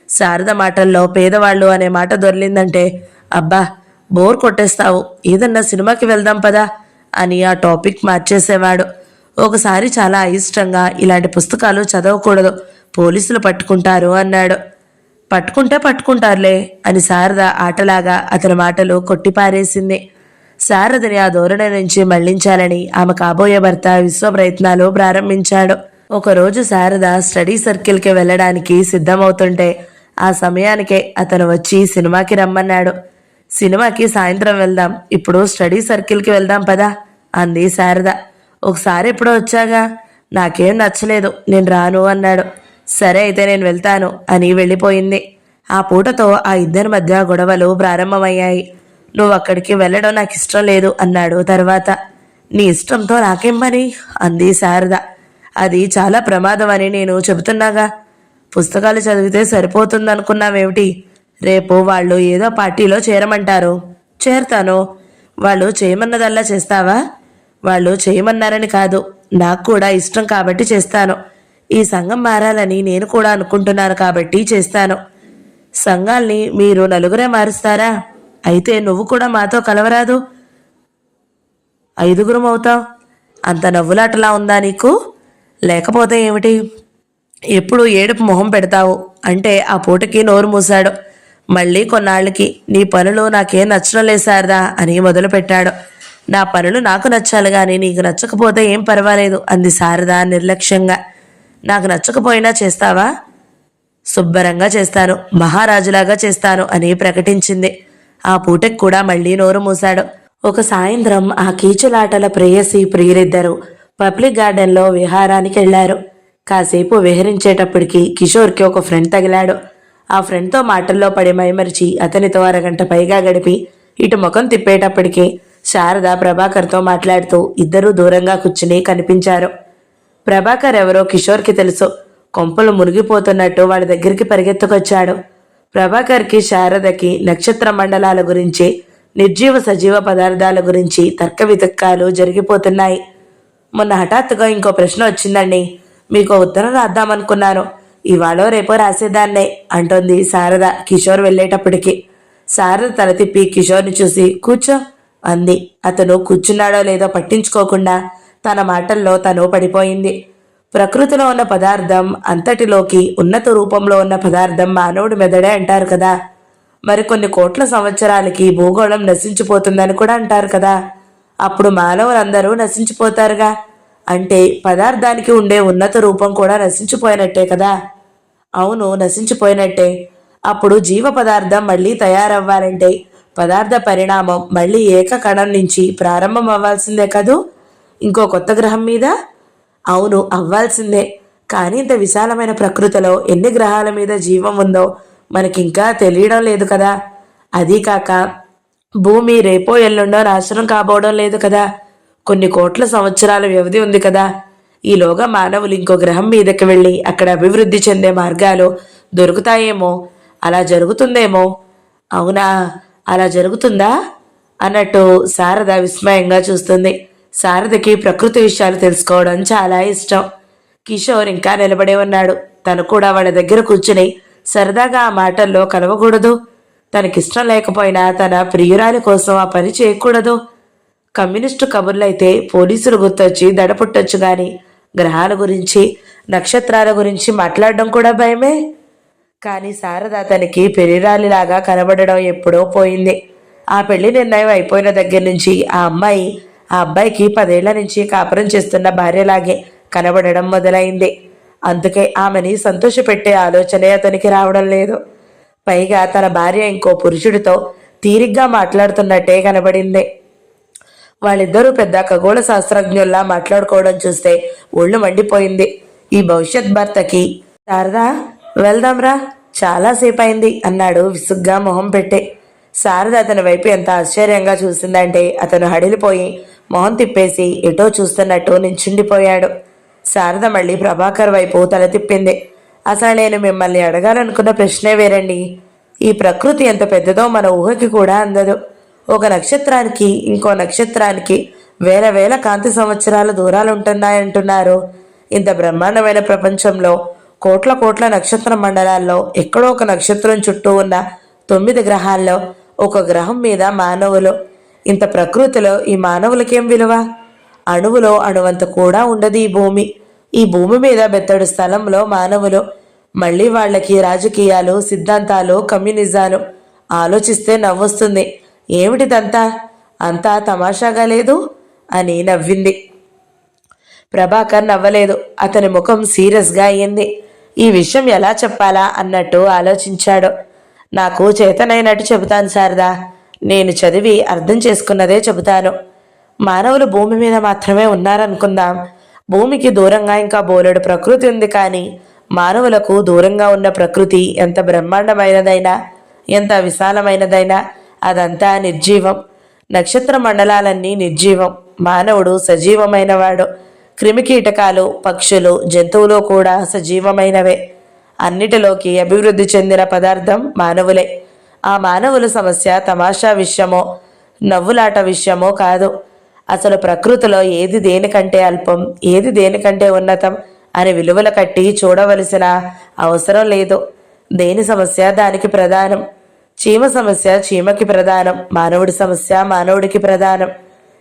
శారద మాటల్లో పేదవాళ్ళు అనే మాట దొరిలిందంటే, అబ్బా బోర్ కొట్టేస్తావు, ఏదన్నా సినిమాకి వెళ్దాం పదా అని ఆ టాపిక్ మార్చేసేవాడు. ఒకసారి చాలా అయిష్టంగా, ఇలాంటి పుస్తకాలు చదవకూడదు, పోలీసులు పట్టుకుంటారు అన్నాడు. పట్టుకుంటే పట్టుకుంటారులే అని శారద ఆటలాగా అతని మాటలు కొట్టిపారేసింది. శారదని ఆ ధోరణి నుంచి మళ్లించాలని ఆమె కాబోయే భర్త విశ్వ ప్రయత్నాలు ప్రారంభించాడు. ఒకరోజు శారద స్టడీ సర్కిల్కి వెళ్ళడానికి సిద్ధమవుతుంటే ఆ సమయానికే అతను వచ్చి సినిమాకి రమ్మన్నాడు. సినిమాకి సాయంత్రం వెళ్దాం, ఇప్పుడు స్టడీ సర్కిల్కి వెళ్దాం పదా అంది శారద. ఒకసారి ఎప్పుడో వచ్చాగా, నాకేం నచ్చలేదు, నేను రాను అన్నాడు. సరే అయితే నేను వెళ్తాను అని వెళ్ళిపోయింది. ఆ పూటతో ఆ ఇద్దరి మధ్య గొడవలు ప్రారంభమయ్యాయి. నువ్వు అక్కడికి వెళ్ళడం నాకు ఇష్టం లేదు అన్నాడు. తర్వాత నీ ఇష్టంతో నాకేం పని అంది శారద. అది చాలా ప్రమాదం అని నేను చెబుతున్నాగా. పుస్తకాలు చదివితే సరిపోతుందనుకున్నావేమిటి? రేపు వాళ్ళు ఏదో పార్టీలో చేరమంటారు, చేరతాను. వాళ్ళు చేయమన్నదల్లా చేస్తావా? వాళ్ళు చేయమన్నారని కాదు, నాకు కూడా ఇష్టం కాబట్టి చేస్తాను. ఈ సంఘం మారాలని నేను కూడా అనుకుంటున్నాను కాబట్టి చేస్తాను. సంఘాల్ని మీరు నలుగురే మారుస్తారా? అయితే నువ్వు కూడా మాతో కలవరాదు, 5గురం అవుతావు. అంత నవ్వులాటలా ఉందా నీకు? లేకపోతే ఏమిటి? ఎప్పుడు ఏడుపు మొహం పెడతావు అంటే ఆ పూటకి నోరు మూశాడు. మళ్ళీ కొన్నాళ్ళకి నీ పనులు నాకేం నచ్చడం లేదు శారదా అని మొదలుపెట్టాడు. నా పనులు నాకు నచ్చాలి కానీ నీకు నచ్చకపోతే ఏం పర్వాలేదు అంది శారద నిర్లక్ష్యంగా. నాకు నచ్చకపోయినా చేస్తావా? శుభ్రంగా చేస్తాను, మహారాజులాగా చేస్తాను అని ప్రకటించింది. ఆ పూటకి కూడా మళ్ళీ నోరు మూశాడు. ఒక సాయంత్రం ఆ కీచులాటల ప్రేయసి ప్రియులిద్దరూ పబ్లిక్ గార్డెన్లో విహారానికి వెళ్లారు. కాసేపు విహరించేటప్పటికి కిషోర్కి ఒక ఫ్రెండ్ తగిలాడు. ఆ ఫ్రెండ్తో మాటల్లో పడి మైమరిచి అతనితో అరగంట పైగా గడిపి ఇటు ముఖం తిప్పేటప్పటికి శారద ప్రభాకర్తో మాట్లాడుతూ ఇద్దరూ దూరంగా కూర్చుని కనిపించారు. ప్రభాకర్ ఎవరో కిషోర్కి తెలుసు. కొంపలు మునిగిపోతున్నట్టు వాడి దగ్గరికి పరిగెత్తుకొచ్చాడు. ప్రభాకర్కి శారదకి నక్షత్ర మండలాల గురించి, నిర్జీవ సజీవ పదార్థాల గురించి తర్క వితర్కాలు జరిగిపోతున్నాయి. మొన్న హఠాత్తుగా ఇంకో ప్రశ్న వచ్చిందండి, మీకు ఉత్తరం రాద్దామనుకున్నాను, ఇవాళో రేపో రాసేదాన్నే అంటోంది శారద కిషోర్ వెళ్ళేటప్పటికి. శారద తల తిప్పి కిషోర్ని చూసి కూర్చో అంది. అతను కూర్చున్నాడో లేదో పట్టించుకోకుండా తన మాటల్లో తను పడిపోయింది. ప్రకృతిలో ఉన్న పదార్థం అంతటిలోకి ఉన్నత రూపంలో ఉన్న పదార్థం మానవుడి మెదడే అంటారు కదా. మరికొన్ని కోట్ల సంవత్సరాలకి భూగోళం నశించిపోతుందని కూడా అంటారు కదా. అప్పుడు మానవులందరూ నశించిపోతారుగా. అంటే పదార్థానికి ఉండే ఉన్నత రూపం కూడా నశించిపోయినట్టే కదా. అవును, నశించిపోయినట్టే. అప్పుడు జీవ పదార్థం మళ్ళీ తయారవ్వాలంటే పదార్థ పరిణామం మళ్ళీ ఏకకణం నుంచి ప్రారంభం అవ్వాల్సిందే కదూ. ఇంకో కొత్త గ్రహం మీద? అవును, అవ్వాల్సిందే. కానీ ఇంత విశాలమైన ప్రకృతిలో ఎన్ని గ్రహాల మీద జీవం ఉందో మనకింకా తెలియడం లేదు కదా. అదీ కాక భూమి రేపో ఎల్లుండో నాశనం కాబోవడం లేదు కదా. కొన్ని కోట్ల సంవత్సరాల వ్యవధి ఉంది కదా. ఈలోగా మానవులు ఇంకో గ్రహం మీదకి వెళ్ళి అక్కడ అభివృద్ధి చెందే మార్గాలు దొరుకుతాయేమో, అలా జరుగుతుందేమో. అవునా, అలా జరుగుతుందా అన్నట్టు శారద విస్మయంగా చూస్తుంది. శారదకి ప్రకృతి విషయాలు తెలుసుకోవడం చాలా ఇష్టం. కిషోర్ ఇంకా నిలబడే ఉన్నాడు. తను కూడా వాళ్ళ దగ్గర కూర్చుని సరదాగా ఆ మాటల్లో కలవకూడదు. తనకిష్టం లేకపోయినా తన ప్రియురాలి కోసం ఆ పని చేయకూడదు. కమ్యూనిస్టు కబుర్లైతే పోలీసులు గుర్తొచ్చి దడపుట్టొచ్చు గాని గ్రహాల గురించి నక్షత్రాల గురించి మాట్లాడడం కూడా భయమే. కానీ శారద తనకి ప్రియురాలిలాగా కనబడడం ఎప్పుడో పోయింది. ఆ పెళ్లి నిర్ణయం అయిపోయిన దగ్గర నుంచి ఆ అబ్బాయికి 10 ఏళ్ల నుంచి కాపురం చేస్తున్న భార్యలాగే కనబడడం మొదలైంది. అందుకే ఆమెని సంతోషపెట్టే ఆలోచనే అతనికి రావడం లేదు. పైగా తన భార్య ఇంకో పురుషుడితో తీరిగ్గా మాట్లాడుతున్నట్టే కనబడింది. వాళ్ళిద్దరూ పెద్ద ఖగోళ శాస్త్రజ్ఞుల్లా మాట్లాడుకోవడం చూస్తే ఒళ్ళు మండిపోయింది ఈ భవిష్యత్ భర్తకి. శారదా, వెళ్దాంరా, చాలాసేపు అయింది అన్నాడు విసుగ్గా మొహం పెట్టే. శారద అతని వైపు ఎంత ఆశ్చర్యంగా చూసిందంటే అతను హడిలిపోయి మొహం తిప్పేసి ఎటో చూస్తున్నట్టు నించుండిపోయాడు. శారద మళ్ళీ ప్రభాకర్ వైపు తల తిప్పింది. అసలు నేను మిమ్మల్ని అడగాలనుకున్న ప్రశ్నే వేరండి. ఈ ప్రకృతి ఎంత పెద్దదో మన ఊహకి కూడా అందదు. ఒక నక్షత్రానికి ఇంకో నక్షత్రానికి వేల వేల కాంతి సంవత్సరాల దూరాలు ఉంటున్నాయంటున్నారు. ఇంత బ్రహ్మాండమైన ప్రపంచంలో కోట్ల కోట్ల నక్షత్ర మండలాల్లో ఎక్కడో ఒక నక్షత్రం చుట్టూ ఉన్న 9 గ్రహాల్లో ఒక గ్రహం మీద మానవులు. ఇంత ప్రకృతిలో ఈ మానవులకేం విలువ? అణువులో అణువంత కూడా ఉండదు ఈ భూమి మీద బెత్తడు స్థలంలో మానవులు. మళ్ళీ వాళ్ళకి రాజకీయాలు, సిద్ధాంతాలు, కమ్యూనిజాలు. ఆలోచిస్తే నవ్వొస్తుంది. ఏమిటిదంతా? అంతా తమాషాగా లేదు అని నవ్వింది. ప్రభాకర్ నవ్వలేదు. అతని ముఖం సీరియస్గా అయ్యింది. ఈ విషయం ఎలా చెప్పాలా అన్నట్టు ఆలోచించాడు. నాకు చేతనైనట్టు చెబుతాను శారదా. నేను చదివి అర్థం చేసుకున్నదే చెబుతాను. మానవులు భూమి మీద మాత్రమే ఉన్నారనుకుందాం. భూమికి దూరంగా ఇంకా బోలెడు ప్రకృతి ఉంది. కానీ మానవులకు దూరంగా ఉన్న ప్రకృతి ఎంత బ్రహ్మాండమైనదైనా, ఎంత విశాలమైనదైనా అదంతా నిర్జీవం. నక్షత్ర మండలాలన్నీ నిర్జీవం. మానవుడు సజీవమైనవాడు. క్రిమికీటకాలు, పక్షులు, జంతువులు కూడా సజీవమైనవే. అన్నిటిలోకి అభివృద్ధి చెందిన పదార్థం మానవులే. ఆ మానవుల సమస్య తమాషా విషయమో నవ్వులాట విషయమో కాదు. అసలు ప్రకృతిలో ఏది దేనికంటే అల్పం, ఏది దేనికంటే ఉన్నతం అని విలువలు కట్టి చూడవలసిన అవసరం లేదు. దేని సమస్య దానికి ప్రధానం. చీమ సమస్య చీమకి ప్రధానం, మానవుడి సమస్య మానవుడికి ప్రధానం.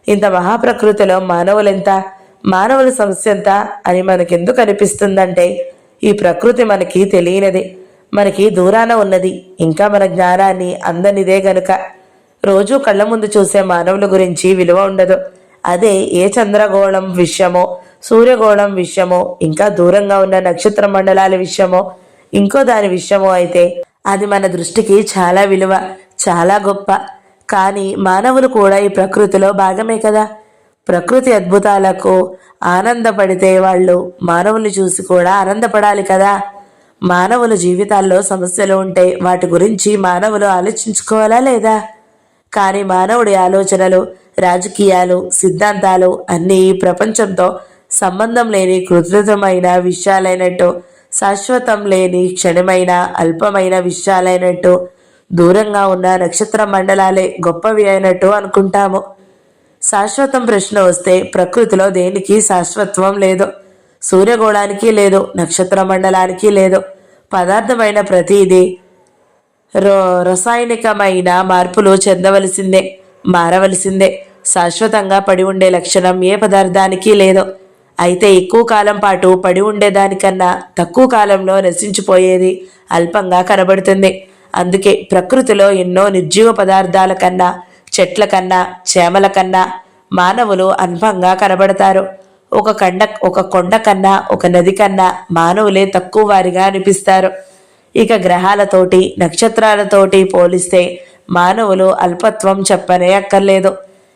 ఇంత మహాప్రకృతిలో మానవులెంత, మానవుల సమస్య ఎంత అని మనకెందుకు అనిపిస్తుందంటే ఈ ప్రకృతి మనకి తెలియనిది, మనకి దూరాన ఉన్నది, ఇంకా మన జ్ఞానాన్ని అందనిదే గనుక. రోజూ కళ్ళ ముందు చూసే మానవుల గురించి విలువ ఉండదు. అదే ఏ చంద్రగోళం విషయమో, సూర్యగోళం విషయమో, ఇంకా దూరంగా ఉన్న నక్షత్ర మండలాల విషయమో, ఇంకో దాని విషయమో అయితే అది మన దృష్టికి చాలా విలువ, చాలా గొప్ప. కానీ మానవులు కూడా ఈ ప్రకృతిలో భాగమే కదా. ప్రకృతి అద్భుతాలకు ఆనందపడితే వాళ్ళు మానవుల్ని చూసి కూడా ఆనందపడాలి కదా. మానవుల జీవితాల్లో సమస్యలు ఉంటే వాటి గురించి మానవులు ఆలోచించుకోవాలా లేదా? కానీ మానవుడి ఆలోచనలు, రాజకీయాలు, సిద్ధాంతాలు అన్నీ ప్రపంచంతో సంబంధం లేని కృత్రితమైన విషయాలైనట్టు, శాశ్వతం లేని క్షణమైన అల్పమైన విషయాలైనట్టు, దూరంగా ఉన్న నక్షత్ర మండలాలే గొప్పవి అయినట్టు అనుకుంటాము. శాశ్వతం ప్రశ్న వస్తే ప్రకృతిలో దేనికి శాశ్వత్వం లేదు. సూర్యగోళానికి లేదు, నక్షత్ర మండలానికి లేదు. పదార్థమైన ప్రతిదీ రసాయనికమైన మార్పులు చెందవలసిందే, మారవలసిందే. శాశ్వతంగా పడి ఉండే లక్షణం ఏ పదార్థానికి లేదు. అయితే ఎక్కువ కాలం పాటు పడి ఉండేదానికన్నా తక్కువ కాలంలో నశించిపోయేది అల్పంగా కనబడుతుంది. అందుకే ప్రకృతిలో ఎన్నో నిర్జీవ పదార్థాల కన్నా, చెట్ల కన్నా, చేమల కన్నా మానవులు అల్పంగా కనబడతారు. ఒక కొండ కన్నా, ఒక నది కన్నా మానవులే తక్కువ వారిగా అనిపిస్తారు. ఇక గ్రహాలతోటి, నక్షత్రాలతోటి పోలిస్తే మానవులు అల్పత్వం చెప్పనే అక్కర్లేదు.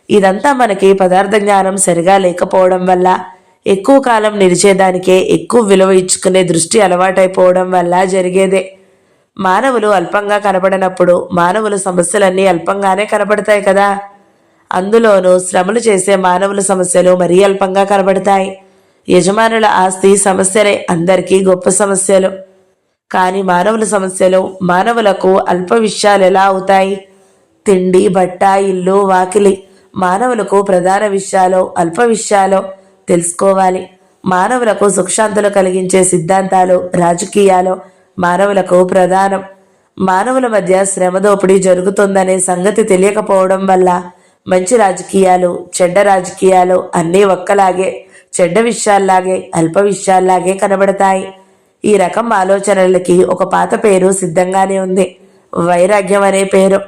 ఇదంతా మనకి పదార్థ జ్ఞానం సరిగా లేకపోవడం వల్ల, ఎక్కువ కాలం నిలిచేదానికే ఎక్కువ విలువ ఇచ్చుకునే దృష్టి అలవాటైపోవడం వల్ల జరిగేదే. మానవులు అల్పంగా కనబడినప్పుడు మానవుల సమస్యలన్నీ అల్పంగానే కనబడతాయి కదా. అందులోనూ శ్రమలు చేసే మానవుల సమస్యలు మరీ అల్పంగా కనబడతాయి. యజమానుల ఆస్తి సమస్యలే అందరికీ గొప్ప సమస్యలు. కానీ మానవుల సమస్యలు మానవులకు అల్ప విషయాలు ఎలా అవుతాయి? తిండి, బట్ట, ఇల్లు, వాకిలి మానవులకు ప్రధాన విషయాలు, అల్ప విషయాలు తెలుసుకోవాలి. మానవులకు సుఖశాంతులు కలిగించే సిద్ధాంతాలు, రాజకీయాలు మానవులకు ప్రధానం. మానవుల మధ్య శ్రమ దోపిడీ జరుగుతుందనే సంగతి తెలియకపోవడం వల్ల మంచి రాజకీయాలు, చెడ్డ రాజకీయాలు అన్నీ ఒక్కలాగే, చెడ్డ విషయాల్లాగే, అల్ప విషయాల్లాగే కనబడతాయి. ఈ రకం ఆలోచనలకి ఒక పాత పేరు సిద్ధంగానే ఉంది, వైరాగ్యం అనే పేరు.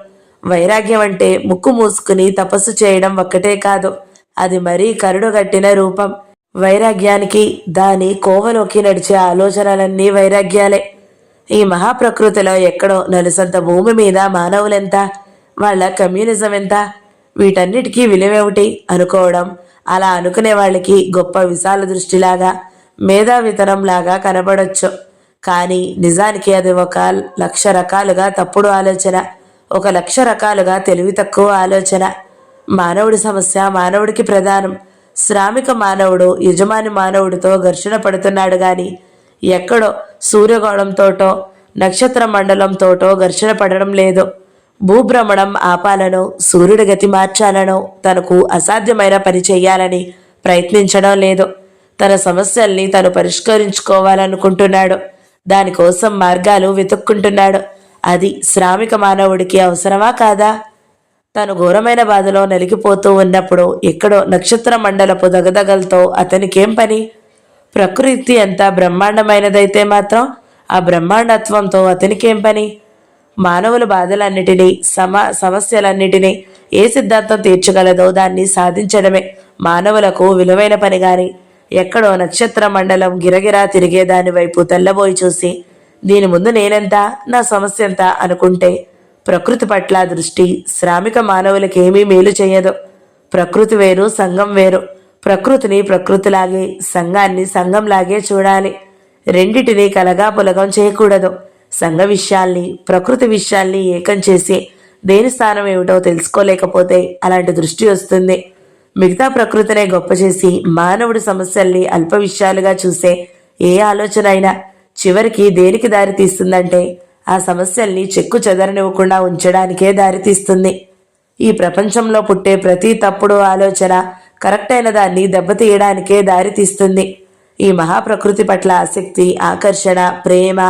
వైరాగ్యం అంటే ముక్కు మూసుకుని తపస్సు చేయడం ఒక్కటే కాదు, అది మరీ కరుడుగట్టిన రూపం. వైరాగ్యానికి, దాని కోవలోకి నడిచే ఆలోచనలన్నీ వైరాగ్యాలే. ఈ మహాప్రకృతిలో ఎక్కడో నలుసంత భూమి మీద మానవులెంత, వాళ్ళ కమ్యూనిజం ఎంత, వీటన్నిటికీ విలువేమిటి అనుకోవడం, అలా అనుకునే వాళ్ళకి గొప్ప విశాల దృష్టిలాగా, మేధావితనంలాగా కనబడొచ్చు. కానీ నిజానికి అది 1,00,000 రకాలుగా తప్పుడు ఆలోచన, 1,00,000 రకాలుగా తెలివి తక్కువ ఆలోచన. మానవుడి సమస్య మానవుడికి ప్రధానం. శ్రామిక మానవుడు యజమాని మానవుడితో ఘర్షణ పడుతున్నాడు గాని ఎక్కడో సూర్యగోళంతోటో నక్షత్ర మండలంతోటో ఘర్షణ పడడం లేదు. భూభ్రమణం ఆపాలనో, సూర్యుడి గతి మార్చాలనో, తనకు అసాధ్యమైన పని చెయ్యాలని ప్రయత్నించడం లేదు. తన సమస్యల్ని తను పరిష్కరించుకోవాలనుకుంటున్నాడు. దానికోసం మార్గాలు వెతుక్కుంటున్నాడు. అది శ్రామిక మానవుడికి అవసరమా కాదా? తను ఘోరమైన బాధలో నలిగిపోతూ ఉన్నప్పుడు ఎక్కడో నక్షత్ర మండలపు దగదగలతో అతనికేం పని? ప్రకృతి ఎంత బ్రహ్మాండమైనదైతే మాత్రం ఆ బ్రహ్మాండత్వంతో అతనికేం పని? మానవుల బాధలన్నిటినీ, సమస్యలన్నిటినీ ఏ సిద్ధాంతం తీర్చగలదో దాన్ని సాధించడమే మానవులకు విలువైన పని. గాని ఎక్కడో నక్షత్ర మండలం గిరగిరా తిరిగే దాని వైపు తెల్లబోయి చూసి దీని ముందు నేనెంత, నా సమస్య ఎంత అనుకుంటే ప్రకృతి పట్ల దృష్టి శ్రామిక మానవులకేమీ మేలు చేయదు. ప్రకృతి వేరు, సంఘం వేరు. ప్రకృతిని ప్రకృతిలాగే, సంఘాన్ని సంఘంలాగే చూడాలి. రెండిటినీ కలగాపులగం చేయకూడదు. సంఘ విషయాల్ని, ప్రకృతి విషయాల్ని ఏకం చేసి దేని స్థానం ఏమిటో తెలుసుకోలేకపోతే అలాంటి దృష్టి వస్తుంది. మిగతా ప్రకృతినే గొప్ప చేసి మానవుడి సమస్యల్ని అల్ప విషయాలుగా చూసే ఏ ఆలోచన అయినా చివరికి దేనికి దారి తీస్తుందంటే ఆ సమస్యల్ని చెక్కు చెదరనివ్వకుండా ఉంచడానికే దారితీస్తుంది. ఈ ప్రపంచంలో పుట్టే ప్రతి తప్పుడు ఆలోచన కరెక్ట్ అయిన దాన్ని దెబ్బతీయడానికే దారితీస్తుంది. ఈ మహాప్రకృతి పట్ల ఆసక్తి, ఆకర్షణ, ప్రేమ,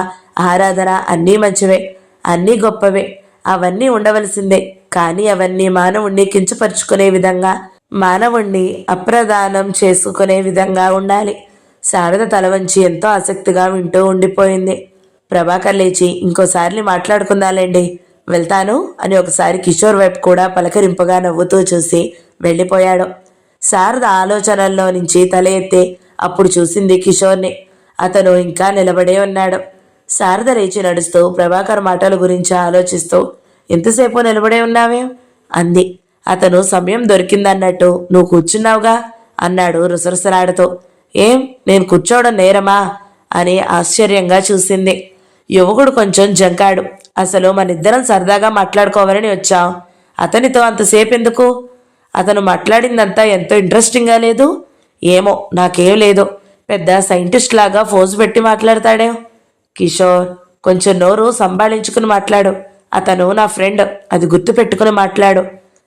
ఆరాధన అన్నీ మంచివే, అన్నీ గొప్పవే, అవన్నీ ఉండవలసిందే. కానీ అవన్నీ మానవుణ్ణి కించపరుచుకునే విధంగా, మానవుణ్ణి అప్రదానం చేసుకునే విధంగా ఉండాలి. శారద తల వంచి ఎంతో ఆసక్తిగా వింటూ ఉండిపోయింది. ప్రభాకర్ లేచి ఇంకోసారి మాట్లాడుకుందాలేండి, వెళ్తాను అని ఒకసారి కిషోర్ వైపు కూడా పలకరింపుగా నవ్వుతూ చూసి వెళ్ళిపోయాడు. శారద ఆలోచనల్లో నుంచి తల ఎత్తి అప్పుడు చూసింది కిషోర్ని. అతను ఇంకా నిలబడే ఉన్నాడు. శారద లేచి నడుస్తూ ప్రభాకర్ మాటల గురించి ఆలోచిస్తూ, ఎంతసేపు నిలబడే ఉన్నావే అంది. అతను సమయం దొరికిందన్నట్టు, నువ్వు కూర్చున్నావుగా అన్నాడు రుసరుసలాడుతూ. ఏం, నేను కూర్చోవడం నేరమా అని ఆశ్చర్యంగా చూసింది. యువకుడు కొంచెం జంకాడు. అసలు మనిద్దరం సరదాగా మాట్లాడుకోవాలని వచ్చాం, అతనితో అంతసేపు ఎందుకు? అతను మాట్లాడిందంతా ఎంతో ఇంట్రెస్టింగ్గా లేదు? ఏమో, నాకేం లేదు, పెద్ద సైంటిస్ట్ లాగా ఫోజు పెట్టి మాట్లాడతాడే. కిషోర్, కొంచెం నోరు సంభాళించుకుని మాట్లాడు. అతను నా ఫ్రెండ్, అది గుర్తు పెట్టుకుని మాట్లాడు.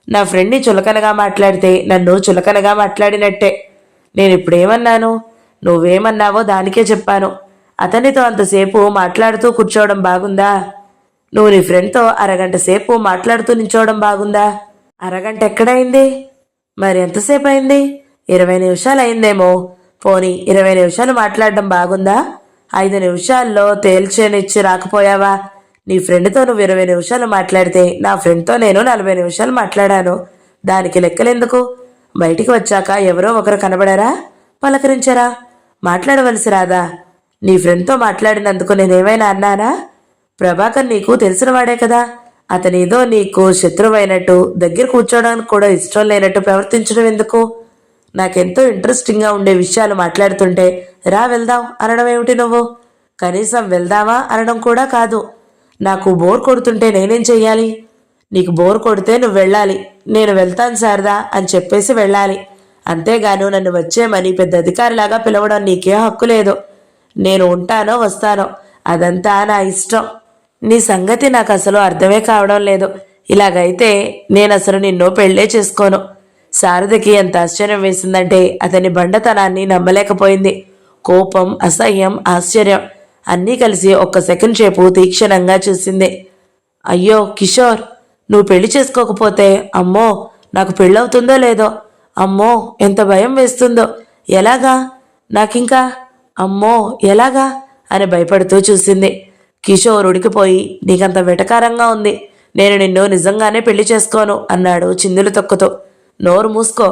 నా ఫ్రెండ్ని చులకనగా మాట్లాడితే నన్ను చులకనగా మాట్లాడినట్టే. నేను ఇప్పుడేమన్నాను? నువ్వేమన్నావో దానికే చెప్పాను. అతనితో అంతసేపు మాట్లాడుతూ కూర్చోవడం బాగుందా? నువ్వు నీ ఫ్రెండ్తో అరగంట సేపు మాట్లాడుతూ నించోవడం బాగుందా? అరగంట ఎక్కడైంది? మరి ఎంతసేపు అయింది? 20 నిమిషాలు అయిందేమో. పోనీ 20 నిమిషాలు మాట్లాడడం బాగుందా? 5 నిమిషాల్లో తేల్చేనిచ్చి రాకపోయావా? నీ ఫ్రెండ్తో నువ్వు 20 నిమిషాలు మాట్లాడితే నా ఫ్రెండ్తో నేను 40 నిమిషాలు మాట్లాడాను. దానికి లెక్కలెందుకు? బయటికి వచ్చాక ఎవరో ఒకరు కనబడారా, పలకరించరా, మాట్లాడవలసి రాదా? నీ ఫ్రెండ్తో మాట్లాడినందుకు నేనేమైనా అన్నానా? ప్రభాకర్ నీకు తెలిసినవాడే కదా. అతనేదో నీకు శత్రువైనట్టు, దగ్గర కూర్చోడానికి కూడా ఇష్టం లేనట్టు ప్రవర్తించడం ఎందుకు? నాకెంతో ఇంట్రెస్టింగ్గా ఉండే విషయాలు మాట్లాడుతుంటే రా వెళ్దాం అనడం ఏమిటి నువ్వు? కనీసం వెళ్దామా అనడం కూడా కాదు. నాకు బోర్ కొడుతుంటే నేనేం చెయ్యాలి? నీకు బోర్ కొడితే నువ్వు వెళ్ళాలి, నేను వెళ్తాను శారదా అని చెప్పేసి వెళ్ళాలి. అంతేగాను నన్ను వచ్చేమని పెద్ద అధికారిలాగా పిలవడం నీకే హక్కు లేదు. నేను ఉంటానో వస్తానో అదంతా నా ఇష్టం. నీ సంగతి నాకు అసలు అర్థమే కావడం లేదు. ఇలాగైతే నేను అసలు నిన్ను పెళ్ళే చేసుకోను. శారదకి ఎంత ఆశ్చర్యం వేసిందంటే అతని బండతనాన్ని నమ్మలేకపోయింది. కోపం, అసహ్యం, ఆశ్చర్యం అన్నీ కలిసి ఒక్క సెకండ్ సేపు తీక్షణంగా చూసింది. అయ్యో కిషోర్, నువ్వు పెళ్లి చేసుకోకపోతే అమ్మో నాకు పెళ్ళవుతుందో లేదో, అమ్మో ఎంత భయం వేస్తుందో, ఎలాగా నాకింకా, అమ్మో ఎలాగా అని భయపడుతూ చూసింది. కిషోర్ ఉడికిపోయి, నీకంత వెటకారంగా ఉంది, నేను నిన్ను నిజంగానే పెళ్లి చేసుకోను అన్నాడు చిందులు తొక్కుతూ. నోరు మూసుకో,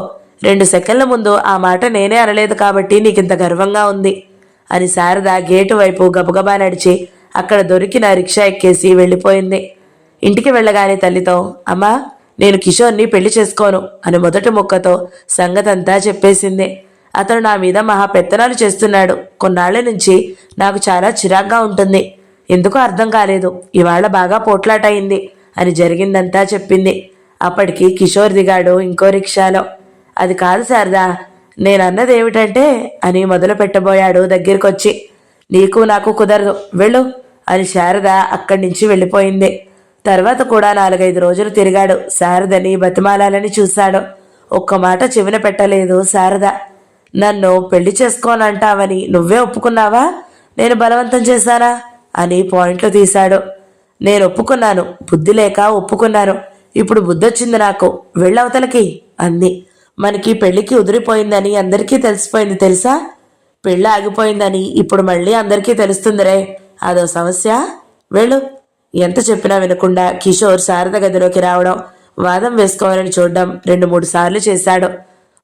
2 సెకండ్ల ముందు ఆ మాట నేనే అనలేదు కాబట్టి నీకింత గర్వంగా ఉంది అని శారద గేటు వైపు గబగబా నడిచి అక్కడ దొరికిన రిక్షా ఎక్కేసి వెళ్ళిపోయింది. ఇంటికి వెళ్ళగానే తల్లితో, అమ్మా నేను కిషోర్ని పెళ్లి చేసుకోను అని మొదటి ముక్కతో సంగతంతా చెప్పేసింది. అతను నా మీద మహా పెత్తనాలు చేస్తున్నాడు. కొన్నాళ్ల నుంచి నాకు చాలా చిరాగ్గా ఉంటుంది. ఎందుకో అర్థం కాలేదు. ఇవాళ బాగా పోట్లాటయింది అని జరిగిందంతా చెప్పింది. అప్పటికి కిషోర్ దిగాడు ఇంకో రిక్షాలో. అది కాదు శారదా, నేనన్నది ఏమిటంటే అని మొదలు పెట్టబోయాడు దగ్గరికొచ్చి. నీకు నాకు కుదరదు, వెళ్ళు అని శారద అక్కడి నుంచి వెళ్ళిపోయింది. తర్వాత కూడా 4-5 రోజులు తిరిగాడు. శారదని బతిమాలాలని చూశాడు. ఒక్క మాట చెవిన పెట్టలేదు శారద. నన్ను పెళ్లి చేసుకోనంటావని నువ్వే ఒప్పుకున్నావా, నేను బలవంతం చేశానా అని పాయింట్లు తీశాడు. నేను ఒప్పుకున్నాను, బుద్ధి లేక ఒప్పుకున్నాను. ఇప్పుడు బుద్ధొచ్చింది నాకు, వెళ్ళవతలకి అంది. మనకి పెళ్లికి ఉదిరిపోయిందని అందరికీ తెలిసిపోయింది తెలుసా. పెళ్ళి ఆగిపోయిందని ఇప్పుడు మళ్ళీ అందరికీ తెలుస్తుందిరే, అదో సమస్య. వెళ్ళు. ఎంత చెప్పినా వినకుండా కిషోర్ శారద గదిలోకి రావడం, వాదం వేసుకోవాలని చూడడం 2-3 సార్లు చేశాడు.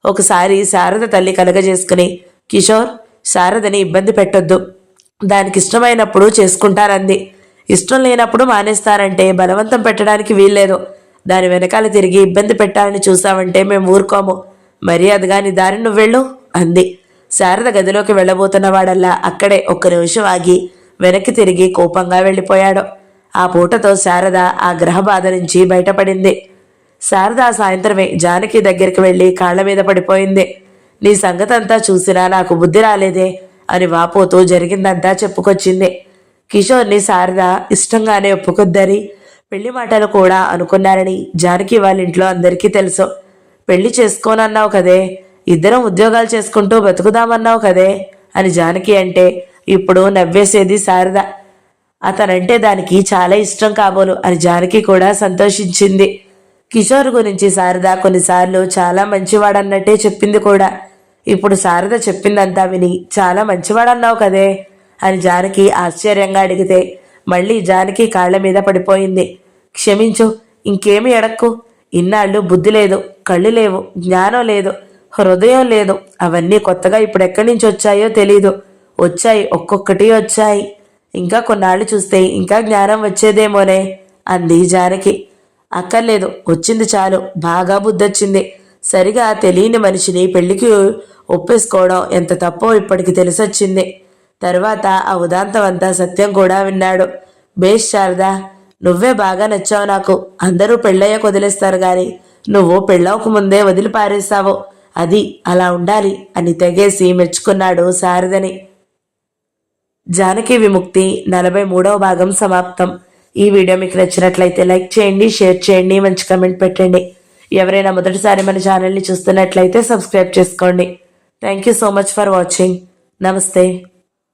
ఒకసారి శారద తల్లి కలగజేసుకుని, కిషోర్ శారదని ఇబ్బంది పెట్టొద్దు, దానికి ఇష్టమైనప్పుడు చేసుకుంటానంది. ఇష్టం లేనప్పుడు మానేస్తానంటే బలవంతం పెట్టడానికి వీల్లేదు. దాని వెనకాల తిరిగి ఇబ్బంది పెట్టాలని చూసావంటే మేము ఊరుకోము. మర్యాదగా నీ దారి నువ్వు వెళ్ళు అంది. శారద గదిలోకి వెళ్ళబోతున్నవాడల్లా అక్కడే 1 నిమిషం ఆగి వెనక్కి తిరిగి కోపంగా వెళ్ళిపోయాడు. ఆ పూటతో శారద ఆ గ్రహ బాధ నుంచి బయటపడింది. శారద సాయంత్రమే జానకి దగ్గరికి వెళ్ళి కాళ్ల మీద పడిపోయింది. నీ సంగతంతా చూసినా నాకు బుద్ధి రాలేదే అని వాపోతూ జరిగిందంతా చెప్పుకొచ్చింది. కిషోర్ని శారద ఇష్టంగానే ఒప్పుకొద్దని, పెళ్లి మాటలు కూడా అనుకున్నారని జానకి వాళ్ళ ఇంట్లో అందరికీ తెలుసు. పెళ్లి చేసుకోనన్నావు కదే, ఇద్దరం ఉద్యోగాలు చేసుకుంటూ బతుకుదామన్నావు కదే అని జానకి అంటే ఇప్పుడు నవ్వేసేది శారద. అతనంటే దానికి చాలా ఇష్టం కాబోలు అని జానకి కూడా సంతోషించింది. కిషోర్ గురించి శారద కొన్నిసార్లు చాలా మంచివాడన్నట్టే చెప్పింది కూడా. ఇప్పుడు శారద చెప్పిందంతా విని చాలా మంచివాడన్నావు కదే అని జానకి ఆశ్చర్యంగా అడిగితే మళ్ళీ జానకి కాళ్ల మీద పడిపోయింది. క్షమించు, ఇంకేమి ఎడక్కు. ఇన్నాళ్ళు బుద్ధి లేదు, కళ్ళు లేవు, జ్ఞానం లేదు, హృదయం లేదు. అవన్నీ కొత్తగా ఇప్పుడెక్కడి నుంచి వచ్చాయో తెలీదు. వచ్చాయి, ఒక్కొక్కటి వచ్చాయి. ఇంకా కొన్నాళ్ళు చూస్తే ఇంకా జ్ఞానం వచ్చేదేమోనే అంది జానకి. అక్కర్లేదు, వచ్చింది చాలు, బాగా బుద్ధొచ్చింది. సరిగా తెలియని మనిషిని పెళ్లికి ఒప్పేసుకోవడం ఎంత తప్పో ఇప్పటికి తెలిసొచ్చింది. తర్వాత ఆ ఉదాంతం అంతా సత్యం కూడా విన్నాడు. బేష్ శారదా, నువ్వే బాగా నచ్చావు నాకు. అందరూ పెళ్ళయ్యకు వదిలేస్తారు గాని నువ్వు పెళ్ళవకు ముందే వదిలి పారేశావు. అది అలా ఉండాలి అని తెగేసి మెచ్చుకున్నాడు శారదని. జానకి విముక్తి 43వ భాగం సమాప్తం. ఈ వీడియో మీకు నచ్చినట్లయితే లైక్ చేయండి, షేర్ చేయండి, మంచి కమెంట్ పెట్టండి. ఎవరైనా మొదటిసారి మన ఛానల్ని చూస్తున్నట్లయితే సబ్స్క్రైబ్ చేసుకోండి. Thank you so much for watching. నమస్తే.